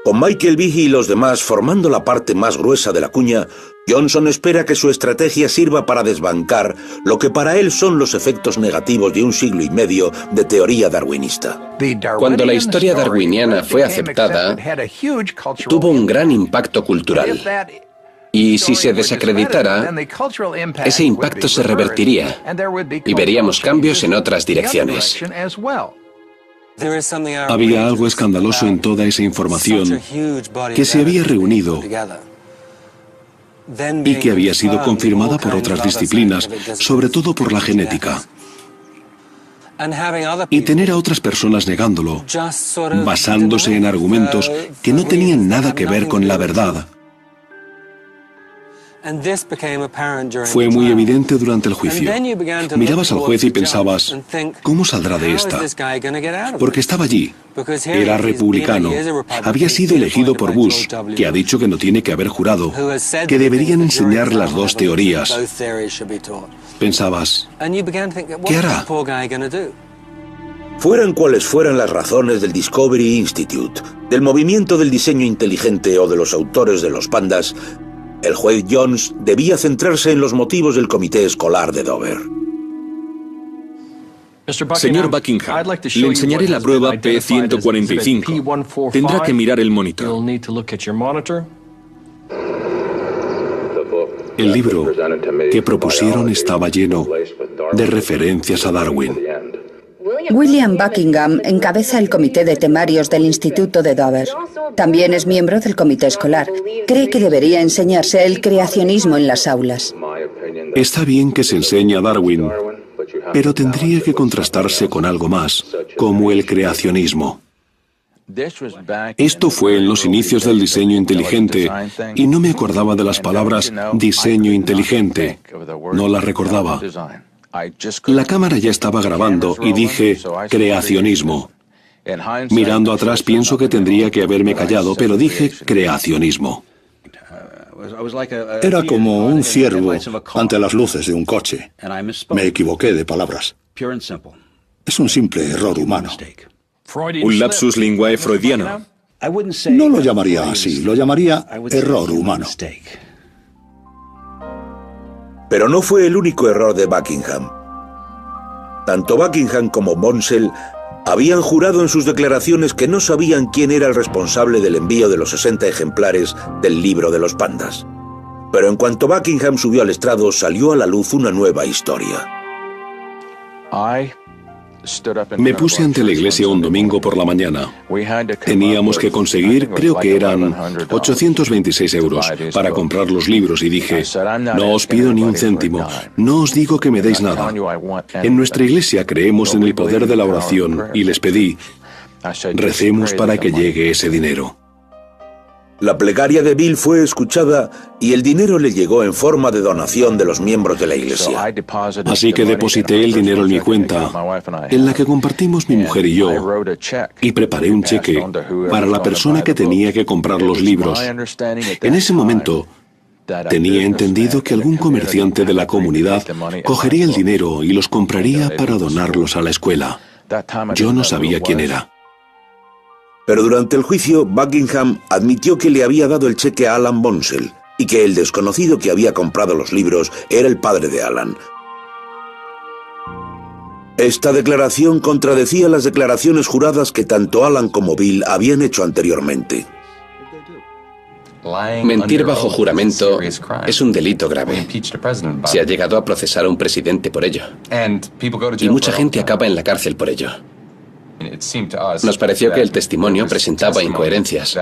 Con Michael Behe y los demás formando la parte más gruesa de la cuña, Johnson espera que su estrategia sirva para desbancar lo que para él son los efectos negativos de un siglo y medio de teoría darwinista. Cuando la historia darwiniana fue aceptada, tuvo un gran impacto cultural. Y si se desacreditara, ese impacto se revertiría y veríamos cambios en otras direcciones. Había algo escandaloso en toda esa información que se había reunido y que había sido confirmada por otras disciplinas, sobre todo por la genética. Y tener a otras personas negándolo, basándose en argumentos que no tenían nada que ver con la verdad. Fue muy evidente durante el juicio. Mirabas al juez y pensabas, ¿cómo saldrá de esta? Porque estaba allí. Era republicano. Había sido elegido por Bush, que ha dicho que no tiene que haber jurado, que deberían enseñar las dos teorías. Pensabas, ¿qué hará? Fueran cuales fueran las razones del Discovery Institute, del movimiento del diseño inteligente o de los autores de los pandas, el juez Jones debía centrarse en los motivos del comité escolar de Dover. Señor Buckingham, le enseñaré la prueba P145. Tendrá que mirar el monitor. El libro que propusieron estaba lleno de referencias a Darwin. William Buckingham encabeza el comité de temarios del Instituto de Dover. También es miembro del comité escolar. Cree que debería enseñarse el creacionismo en las aulas. Está bien que se enseñe a Darwin, pero tendría que contrastarse con algo más, como el creacionismo. Esto fue en los inicios del diseño inteligente y no me acordaba de las palabras diseño inteligente. No las recordaba. La cámara ya estaba grabando y dije creacionismo. Mirando atrás pienso que tendría que haberme callado, pero dije creacionismo. Era como un ciervo ante las luces de un coche. Me equivoqué de palabras. Es un simple error humano. Un lapsus linguae freudiano. No lo llamaría así, lo llamaría error humano. Pero no fue el único error de Buckingham. Tanto Buckingham como Bonsell habían jurado en sus declaraciones que no sabían quién era el responsable del envío de los 60 ejemplares del libro de los pandas. Pero en cuanto Buckingham subió al estrado, salió a la luz una nueva historia. Me puse ante la iglesia un domingo por la mañana. Teníamos que conseguir, creo que eran 826 euros para comprar los libros y dije, no os pido ni un céntimo, no os digo que me deis nada. En nuestra iglesia creemos en el poder de la oración y les pedí, recemos para que llegue ese dinero. La plegaria de Bill fue escuchada y el dinero le llegó en forma de donación de los miembros de la iglesia. Así que deposité el dinero en mi cuenta, en la que compartimos mi mujer y yo, y preparé un cheque para la persona que tenía que comprar los libros. En ese momento, tenía entendido que algún comerciante de la comunidad cogería el dinero y los compraría para donarlos a la escuela. Yo no sabía quién era. Pero durante el juicio, Buckingham admitió que le había dado el cheque a Alan Bonsell y que el desconocido que había comprado los libros era el padre de Alan. Esta declaración contradecía las declaraciones juradas que tanto Alan como Bill habían hecho anteriormente. Mentir bajo juramento es un delito grave. Se ha llegado a procesar a un presidente por ello. Y mucha gente acaba en la cárcel por ello. Nos pareció que el testimonio presentaba incoherencias.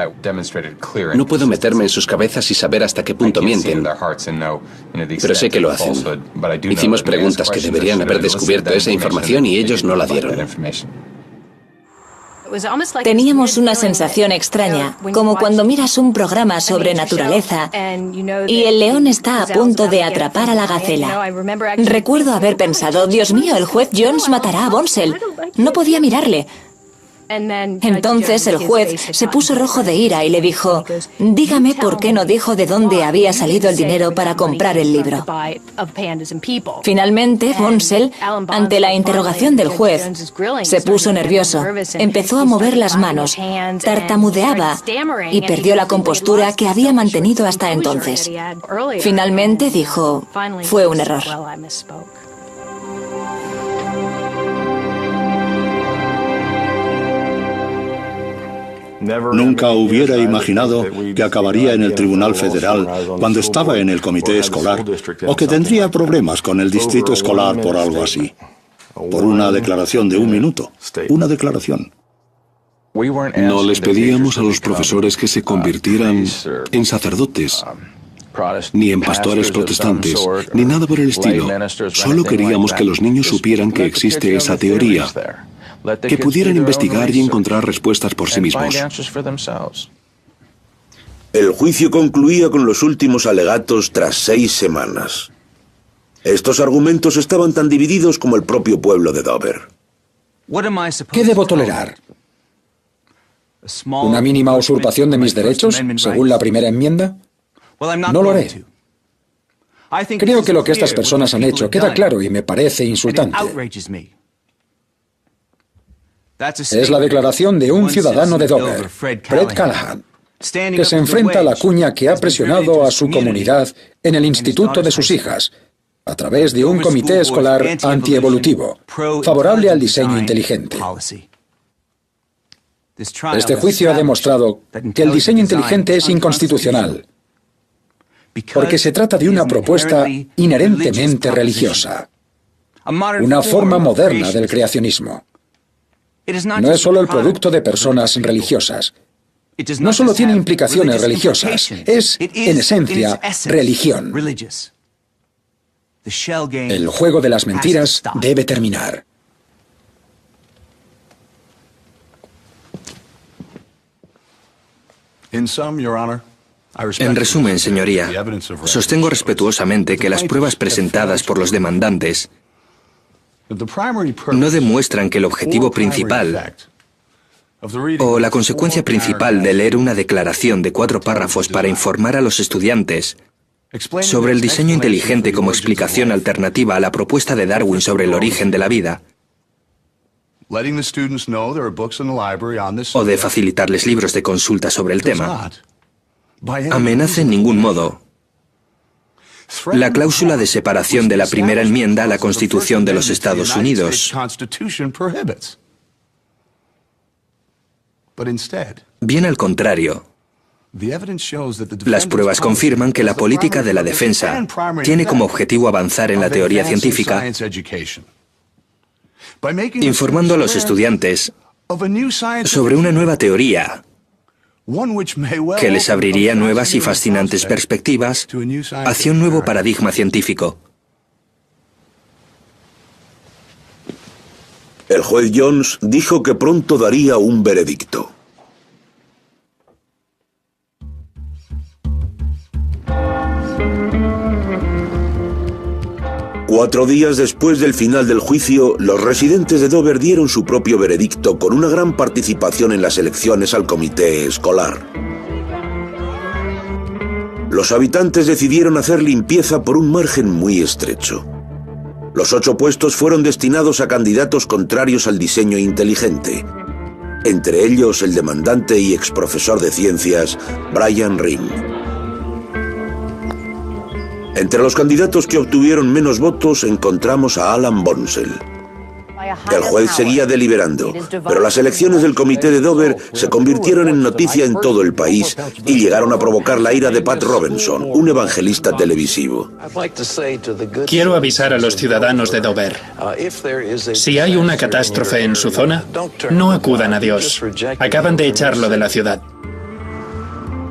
No puedo meterme en sus cabezas y saber hasta qué punto mienten, pero sé que lo hacen. Hicimos preguntas que deberían haber descubierto esa información y ellos no la dieron. Teníamos una sensación extraña, como cuando miras un programa sobre naturaleza y el león está a punto de atrapar a la gacela. Recuerdo haber pensado, Dios mío, el juez Jones matará a Bonsell. No podía mirarle. Entonces el juez se puso rojo de ira y le dijo: dígame por qué no dijo de dónde había salido el dinero para comprar el libro. Finalmente, Bonsell, ante la interrogación del juez, se puso nervioso, empezó a mover las manos, tartamudeaba y perdió la compostura que había mantenido hasta entonces. Finalmente dijo: fue un error. Nunca hubiera imaginado que acabaría en el Tribunal Federal cuando estaba en el comité escolar, o que tendría problemas con el distrito escolar por algo así. Por una declaración de 1 minuto. Una declaración. No les pedíamos a los profesores que se convirtieran en sacerdotes, ni en pastores protestantes, ni nada por el estilo. Solo queríamos que los niños supieran que existe esa teoría, que pudieran investigar y encontrar respuestas por sí mismos. El juicio concluía con los últimos alegatos tras 6 semanas. Estos argumentos estaban tan divididos como el propio pueblo de Dover. ¿Qué debo tolerar? ¿Una mínima usurpación de mis derechos, según la primera enmienda? No lo haré. Creo que lo que estas personas han hecho queda claro y me parece insultante. Es la declaración de un ciudadano de Dover, Fred Callahan, que se enfrenta a la cuña que ha presionado a su comunidad en el instituto de sus hijas, a través de un comité escolar antievolutivo, favorable al diseño inteligente. Este juicio ha demostrado que el diseño inteligente es inconstitucional, porque se trata de una propuesta inherentemente religiosa, una forma moderna del creacionismo. No es solo el producto de personas religiosas. No solo tiene implicaciones religiosas, es, en esencia, religión. El juego de las mentiras debe terminar. En resumen, señoría, sostengo respetuosamente que las pruebas presentadas por los demandantes no demuestran que el objetivo principal o la consecuencia principal de leer una declaración de 4 párrafos para informar a los estudiantes sobre el diseño inteligente como explicación alternativa a la propuesta de Darwin sobre el origen de la vida, o de facilitarles libros de consulta sobre el tema, amenaza en ningún modo la cláusula de separación de la primera enmienda a la Constitución de los Estados Unidos. Bien al contrario, las pruebas confirman que la política de la defensa tiene como objetivo avanzar en la teoría científica, informando a los estudiantes sobre una nueva teoría que les abriría nuevas y fascinantes perspectivas hacia un nuevo paradigma científico. El juez Jones dijo que pronto daría un veredicto. Cuatro días después del final del juicio, los residentes de Dover dieron su propio veredicto con una gran participación en las elecciones al comité escolar. Los habitantes decidieron hacer limpieza por un margen muy estrecho. Los 8 puestos fueron destinados a candidatos contrarios al diseño inteligente, entre ellos el demandante y exprofesor de ciencias, Brian Ring. Entre los candidatos que obtuvieron menos votos encontramos a Alan Bonsell. El juez seguía deliberando, pero las elecciones del comité de Dover se convirtieron en noticia en todo el país y llegaron a provocar la ira de Pat Robinson, un evangelista televisivo. Quiero avisar a los ciudadanos de Dover. Si hay una catástrofe en su zona, no acudan a Dios. Acaban de echarlo de la ciudad.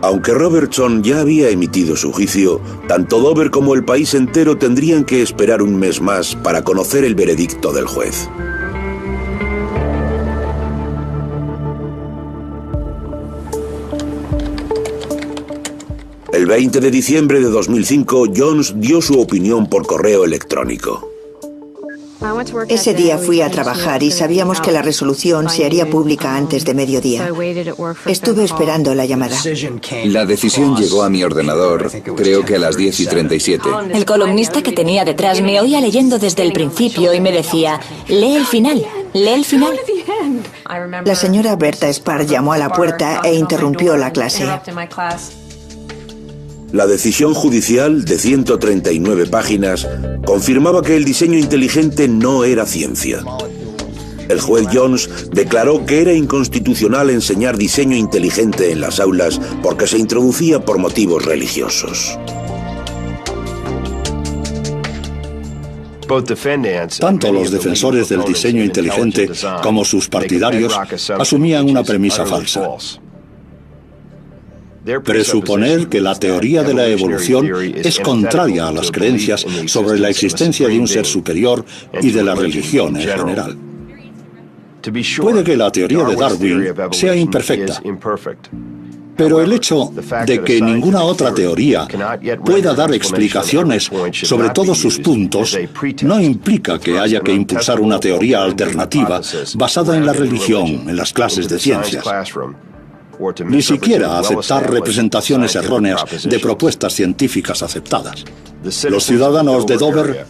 Aunque Robertson ya había emitido su juicio, tanto Dover como el país entero tendrían que esperar un mes más para conocer el veredicto del juez. El 20 de diciembre de 2005, Jones dio su opinión por correo electrónico. Ese día fui a trabajar y sabíamos que la resolución se haría pública antes de mediodía. Estuve esperando la llamada. La decisión llegó a mi ordenador, creo que a las 10:37. El columnista que tenía detrás me oía leyendo desde el principio y me decía, lee el final, lee el final. La señora Berta Spar llamó a la puerta e interrumpió la clase. La decisión judicial, de 139 páginas, confirmaba que el diseño inteligente no era ciencia. El juez Jones declaró que era inconstitucional enseñar diseño inteligente en las aulas porque se introducía por motivos religiosos. Tanto los defensores del diseño inteligente como sus partidarios asumían una premisa falsa. Presuponer que la teoría de la evolución es contraria a las creencias sobre la existencia de un ser superior y de la religión en general. Puede que la teoría de Darwin sea imperfecta, pero el hecho de que ninguna otra teoría pueda dar explicaciones sobre todos sus puntos no implica que haya que impulsar una teoría alternativa basada en la religión en las clases de ciencias. Ni siquiera aceptar representaciones erróneas de propuestas científicas aceptadas. Los ciudadanos de Dover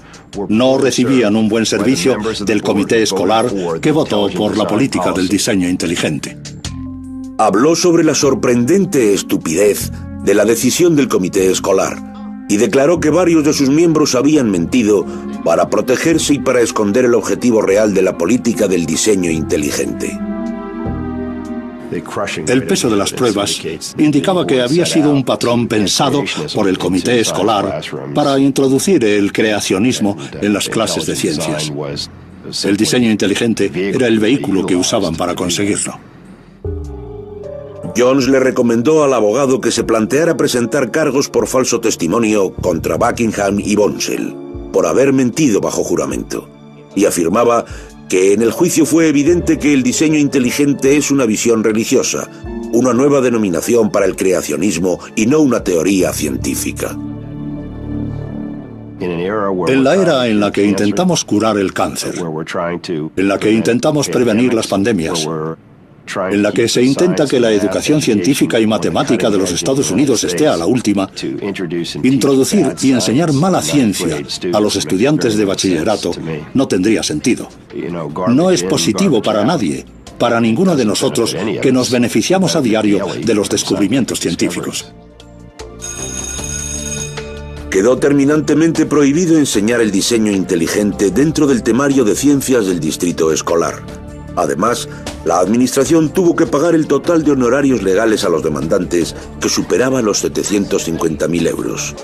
no recibían un buen servicio del comité escolar que votó por la política del diseño inteligente. Habló sobre la sorprendente estupidez de la decisión del comité escolar y declaró que varios de sus miembros habían mentido para protegerse y para esconder el objetivo real de la política del diseño inteligente. El peso de las pruebas indicaba que había sido un patrón pensado por el comité escolar para introducir el creacionismo en las clases de ciencias. El diseño inteligente era el vehículo que usaban para conseguirlo. Jones le recomendó al abogado que se planteara presentar cargos por falso testimonio contra Buckingham y Bonsell, por haber mentido bajo juramento, y afirmaba que en el juicio fue evidente que el diseño inteligente es una visión religiosa, una nueva denominación para el creacionismo y no una teoría científica. En la era en la que intentamos curar el cáncer, en la que intentamos prevenir las pandemias, en la que se intenta que la educación científica y matemática de los Estados Unidos esté a la última, introducir y enseñar mala ciencia a los estudiantes de bachillerato no tendría sentido. No es positivo para nadie, para ninguno de nosotros que nos beneficiamos a diario de los descubrimientos científicos. Quedó terminantemente prohibido enseñar el diseño inteligente dentro del temario de ciencias del distrito escolar. Además, la administración tuvo que pagar el total de honorarios legales a los demandantes, que superaba los 750.000 euros.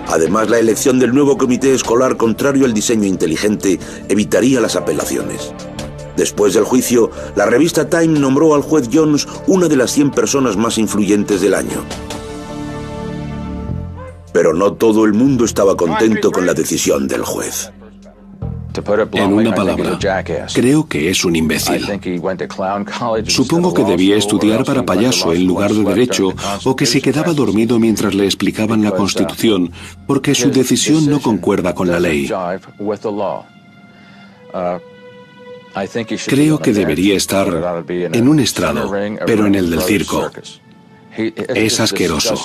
Además, la elección del nuevo comité escolar contrario al diseño inteligente evitaría las apelaciones. Después del juicio, la revista Time nombró al juez Jones una de las 100 personas más influyentes del año. Pero no todo el mundo estaba contento con la decisión del juez. En una palabra, creo que es un imbécil. Supongo que debía estudiar para payaso en lugar de derecho, o que se quedaba dormido mientras le explicaban la Constitución, porque su decisión no concuerda con la ley. Creo que debería estar en un estrado, pero en el del circo. Es asqueroso.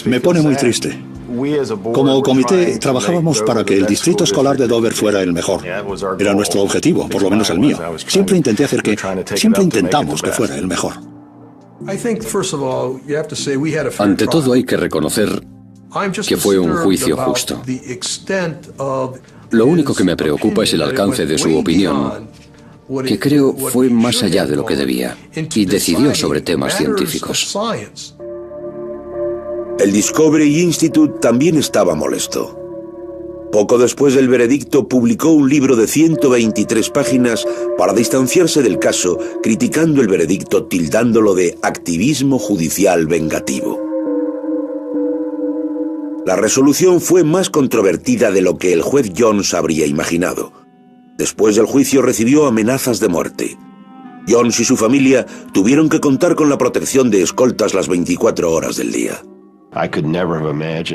Me pone muy triste. Como comité trabajábamos para que el distrito escolar de Dover fuera el mejor. Era nuestro objetivo, por lo menos el mío. Siempre intentamos que fuera el mejor. Ante todo hay que reconocer que fue un juicio justo. Lo único que me preocupa es el alcance de su opinión, que creo fue más allá de lo que debía, y decidió sobre temas científicos. El Discovery Institute también estaba molesto. Poco después del veredicto, publicó un libro de 123 páginas para distanciarse del caso, criticando el veredicto, tildándolo de activismo judicial vengativo. La resolución fue más controvertida de lo que el juez Jones habría imaginado. Después del juicio recibió amenazas de muerte. Jones y su familia tuvieron que contar con la protección de escoltas las 24 horas del día.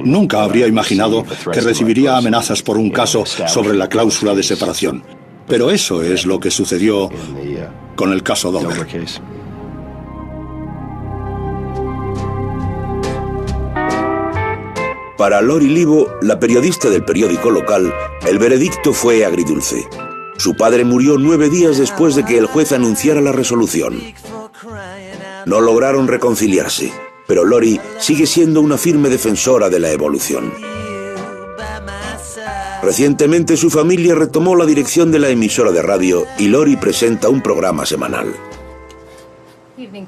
Nunca habría imaginado que recibiría amenazas por un caso sobre la cláusula de separación. Pero eso es lo que sucedió con el caso Dover. Para Lori Livo, la periodista del periódico local, el veredicto fue agridulce. Su padre murió 9 días después de que el juez anunciara la resolución. No lograron reconciliarse, pero Lori sigue siendo una firme defensora de la evolución. Recientemente su familia retomó la dirección de la emisora de radio y Lori presenta un programa semanal.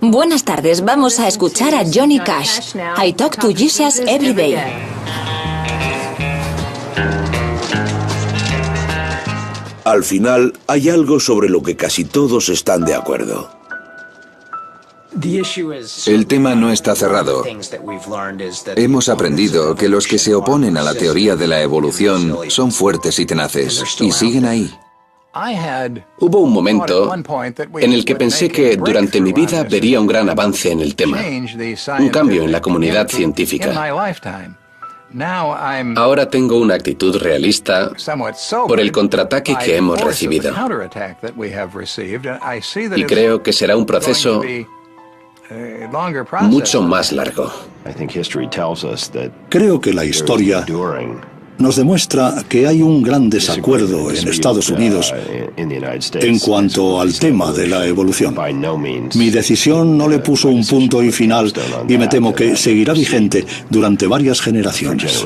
Buenas tardes, vamos a escuchar a Johnny Cash. I talk to Jesus every day. Al final, hay algo sobre lo que casi todos están de acuerdo. El tema no está cerrado. Hemos aprendido que los que se oponen a la teoría de la evolución son fuertes y tenaces, y siguen ahí. Hubo un momento en el que pensé que durante mi vida vería un gran avance en el tema, un cambio en la comunidad científica. Ahora tengo una actitud realista por el contraataque que hemos recibido. Y creo que será un proceso mucho más largo. Creo que la historia nos demuestra que hay un gran desacuerdo en Estados Unidos en cuanto al tema de la evolución. Mi decisión no le puso un punto y final y me temo que seguirá vigente durante varias generaciones.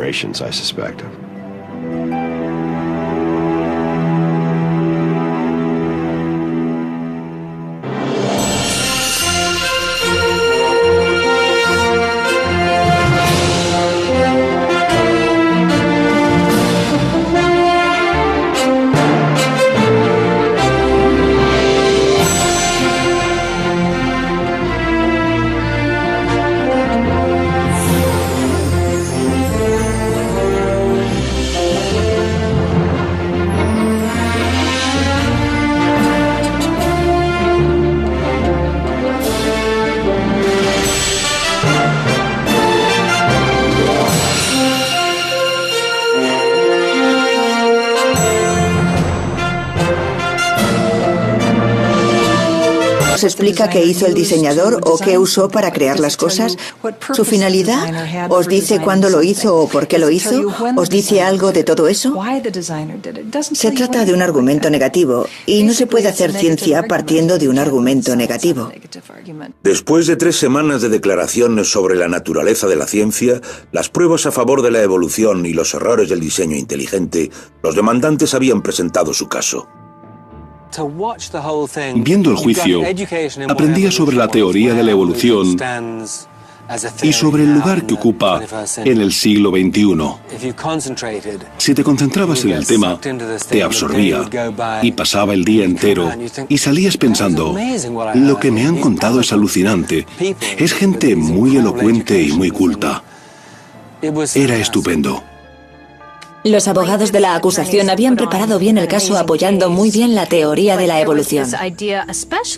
¿Os explica qué hizo el diseñador o qué usó para crear las cosas? ¿Su finalidad? ¿Os dice cuándo lo hizo o por qué lo hizo? ¿Os dice algo de todo eso? Se trata de un argumento negativo y no se puede hacer ciencia partiendo de un argumento negativo. Después de 3 semanas de declaraciones sobre la naturaleza de la ciencia, las pruebas a favor de la evolución y los errores del diseño inteligente, los demandantes habían presentado su caso. Viendo el juicio, aprendía sobre la teoría de la evolución y sobre el lugar que ocupa en el siglo XXI. Si te concentrabas en el tema, te absorbía y pasaba el día entero y salías pensando, lo que me han contado es alucinante, es gente muy elocuente y muy culta. Era estupendo. Los abogados de la acusación habían preparado bien el caso apoyando muy bien la teoría de la evolución.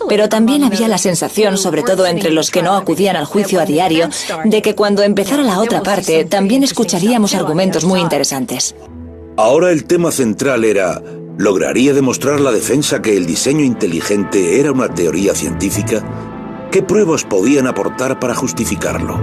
Pero también había la sensación, sobre todo entre los que no acudían al juicio a diario, de que cuando empezara la otra parte también escucharíamos argumentos muy interesantes. Ahora el tema central era, ¿lograría demostrar la defensa que el diseño inteligente era una teoría científica? ¿Qué pruebas podían aportar para justificarlo?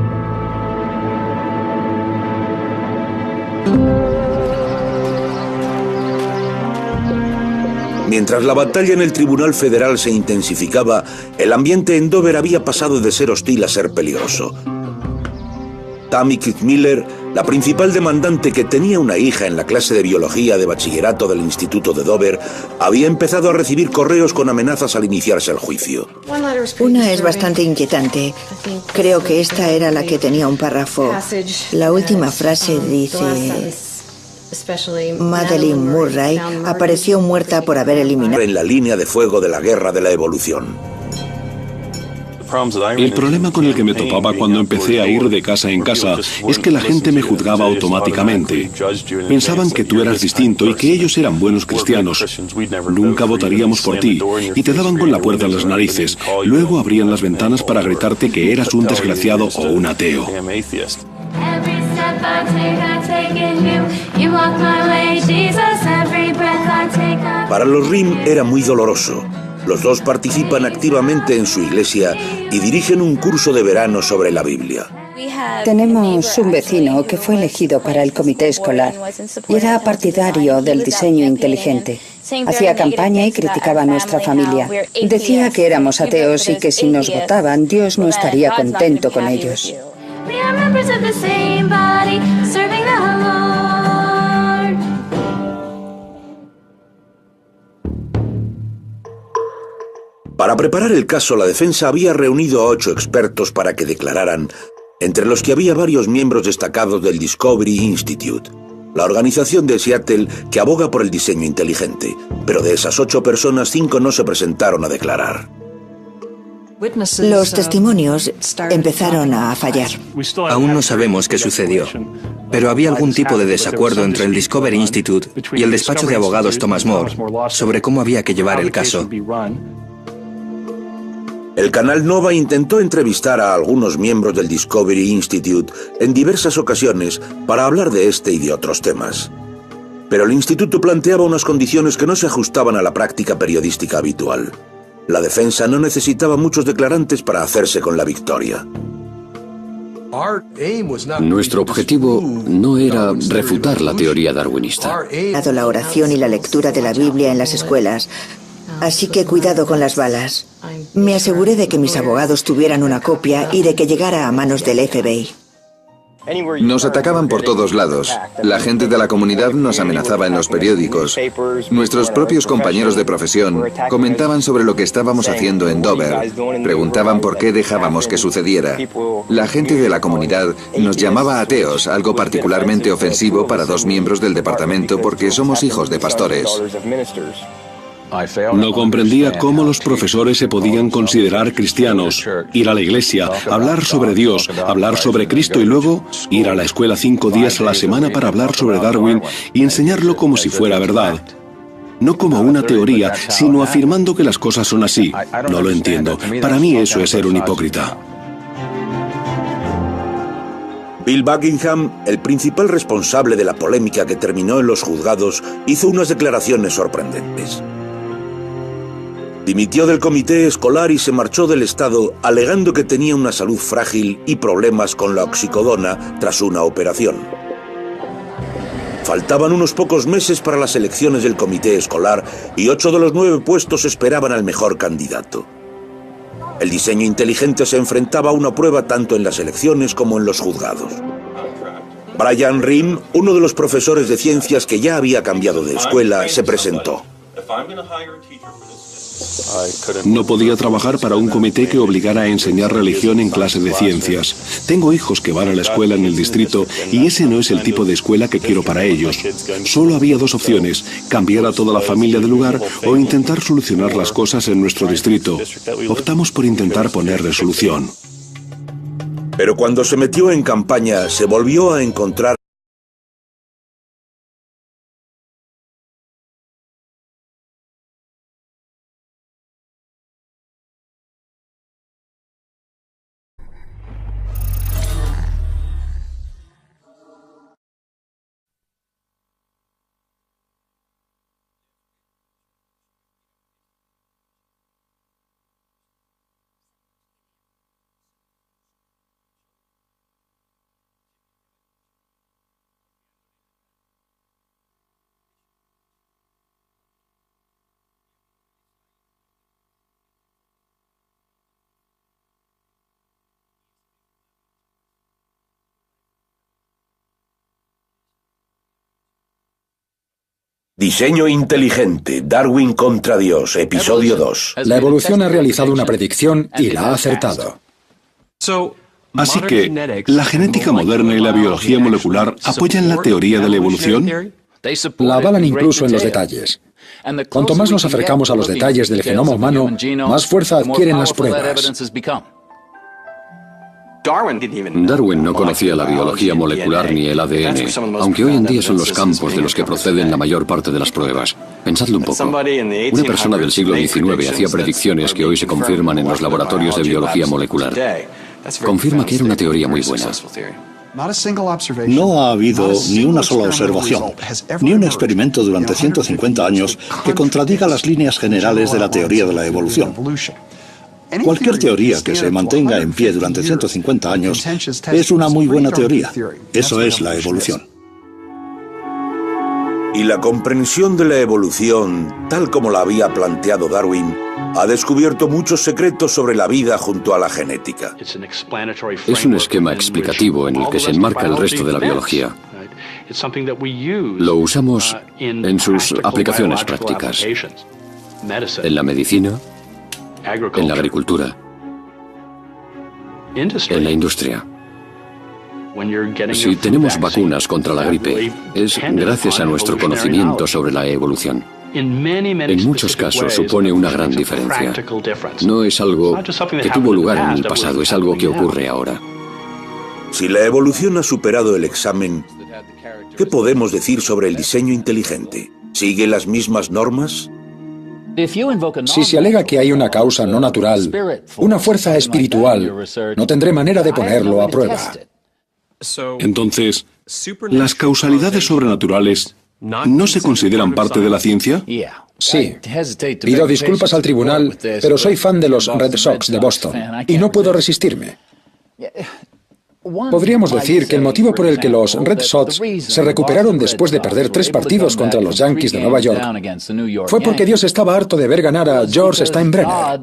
Mientras la batalla en el Tribunal Federal se intensificaba, el ambiente en Dover había pasado de ser hostil a ser peligroso. Tammy Kitzmiller, la principal demandante que tenía una hija en la clase de biología de bachillerato del Instituto de Dover, había empezado a recibir correos con amenazas al iniciarse el juicio. Una es bastante inquietante. Creo que esta era la que tenía un párrafo. La última frase dice: Madeleine Murray apareció muerta por haber eliminado en la línea de fuego de la guerra de la evolución. El problema con el que me topaba cuando empecé a ir de casa en casa es que la gente me juzgaba automáticamente. Pensaban que tú eras distinto y que ellos eran buenos cristianos. Nunca votaríamos por ti y te daban con la puerta en las narices. Luego abrían las ventanas para gritarte que eras un desgraciado o un ateo. Para los Rim era muy doloroso. Los dos participan activamente en su iglesia y dirigen un curso de verano sobre la Biblia. Tenemos un vecino que fue elegido para el comité escolar y era partidario del diseño inteligente. Hacía campaña y criticaba a nuestra familia. Decía que éramos ateos y que si nos votaban, Dios no estaría contento con ellos. Para preparar el caso, la defensa había reunido a 8 expertos para que declararan, entre los que había varios miembros destacados del Discovery Institute, la organización de Seattle que aboga por el diseño inteligente. Pero de esas 8 personas, 5 no se presentaron a declarar. Los testimonios empezaron a fallar. Aún no sabemos qué sucedió, pero había algún tipo de desacuerdo entre el Discovery Institute y el despacho de abogados Thomas More sobre cómo había que llevar el caso. El canal Nova intentó entrevistar a algunos miembros del Discovery Institute en diversas ocasiones para hablar de este y de otros temas. Pero el instituto planteaba unas condiciones que no se ajustaban a la práctica periodística habitual. La defensa no necesitaba muchos declarantes para hacerse con la victoria. Nuestro objetivo no era refutar la teoría darwinista. Dado la oración y la lectura de la Biblia en las escuelas, así que cuidado con las balas. Me aseguré de que mis abogados tuvieran una copia y de que llegara a manos del FBI. Nos atacaban por todos lados. La gente de la comunidad nos amenazaba en los periódicos. Nuestros propios compañeros de profesión comentaban sobre lo que estábamos haciendo en Dover. Preguntaban por qué dejábamos que sucediera. La gente de la comunidad nos llamaba ateos, algo particularmente ofensivo para 2 miembros del departamento porque somos hijos de pastores. No comprendía cómo los profesores se podían considerar cristianos, ir a la iglesia, hablar sobre Dios, hablar sobre Cristo y luego ir a la escuela 5 días a la semana para hablar sobre Darwin y enseñarlo como si fuera verdad. No como una teoría, sino afirmando que las cosas son así. No lo entiendo. Para mí eso es ser un hipócrita. Bill Buckingham, el principal responsable de la polémica que terminó en los juzgados, hizo unas declaraciones sorprendentes. Dimitió del comité escolar y se marchó del estado alegando que tenía una salud frágil y problemas con la oxicodona tras una operación. Faltaban unos pocos meses para las elecciones del comité escolar y 8 de los 9 puestos esperaban al mejor candidato. El diseño inteligente se enfrentaba a una prueba tanto en las elecciones como en los juzgados. Brian Rim, uno de los profesores de ciencias que ya había cambiado de escuela, se presentó. No podía trabajar para un comité que obligara a enseñar religión en clase de ciencias. Tengo hijos que van a la escuela en el distrito y ese no es el tipo de escuela que quiero para ellos. Solo había 2 opciones, cambiar a toda la familia del lugar o intentar solucionar las cosas en nuestro distrito. Optamos por intentar ponerle solución. Pero cuando se metió en campaña, se volvió a encontrar Diseño inteligente, Darwin contra Dios, episodio 2. La evolución ha realizado una predicción y la ha acertado. Así que, ¿la genética moderna y la biología molecular apoyan la teoría de la evolución? La avalan incluso en los detalles. Cuanto más nos acercamos a los detalles del genoma humano, más fuerza adquieren las pruebas. Darwin no conocía la biología molecular ni el ADN, aunque hoy en día son los campos de los que proceden la mayor parte de las pruebas. Pensadlo un poco. Una persona del siglo XIX hacía predicciones que hoy se confirman en los laboratorios de biología molecular. Confirma que era una teoría muy buena. No ha habido ni una sola observación, ni un experimento durante 150 años que contradiga las líneas generales de la teoría de la evolución. Cualquier teoría que se mantenga en pie durante 150 años es una muy buena teoría. Eso es la evolución. Y la comprensión de la evolución, tal como la había planteado Darwin, ha descubierto muchos secretos sobre la vida junto a la genética. Es un esquema explicativo en el que se enmarca el resto de la biología. Lo usamos en sus aplicaciones prácticas, en la medicina, en la agricultura, en la industria. Si tenemos vacunas contra la gripe, es gracias a nuestro conocimiento sobre la evolución. En muchos casos supone una gran diferencia. No es algo que tuvo lugar en el pasado, es algo que ocurre ahora. Si la evolución ha superado el examen, ¿qué podemos decir sobre el diseño inteligente? ¿Sigue las mismas normas? Si se alega que hay una causa no natural, una fuerza espiritual, no tendré manera de ponerlo a prueba. Entonces, ¿las causalidades sobrenaturales no se consideran parte de la ciencia? Sí. Pido disculpas al tribunal, pero soy fan de los Red Sox de Boston y no puedo resistirme. Podríamos decir que el motivo por el que los Red Sox se recuperaron después de perder 3 partidos contra los Yankees de Nueva York fue porque Dios estaba harto de ver ganar a George Steinbrenner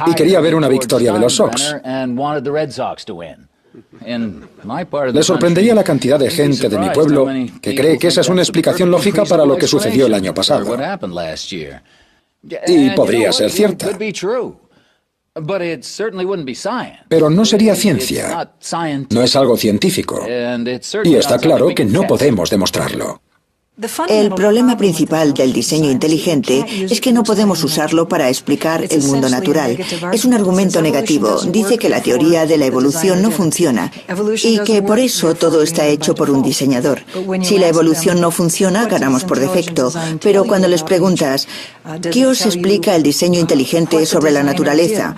y quería ver una victoria de los Sox. Le sorprendería la cantidad de gente de mi pueblo que cree que esa es una explicación lógica para lo que sucedió el año pasado. Y podría ser cierta. Pero no sería ciencia. No es algo científico. Y está claro que no podemos demostrarlo. El problema principal del diseño inteligente es que no podemos usarlo para explicar el mundo natural. Es un argumento negativo. Dice que la teoría de la evolución no funciona y que por eso todo está hecho por un diseñador. Si la evolución no funciona, ganamos por defecto. Pero cuando les preguntas, ¿qué os explica el diseño inteligente sobre la naturaleza?,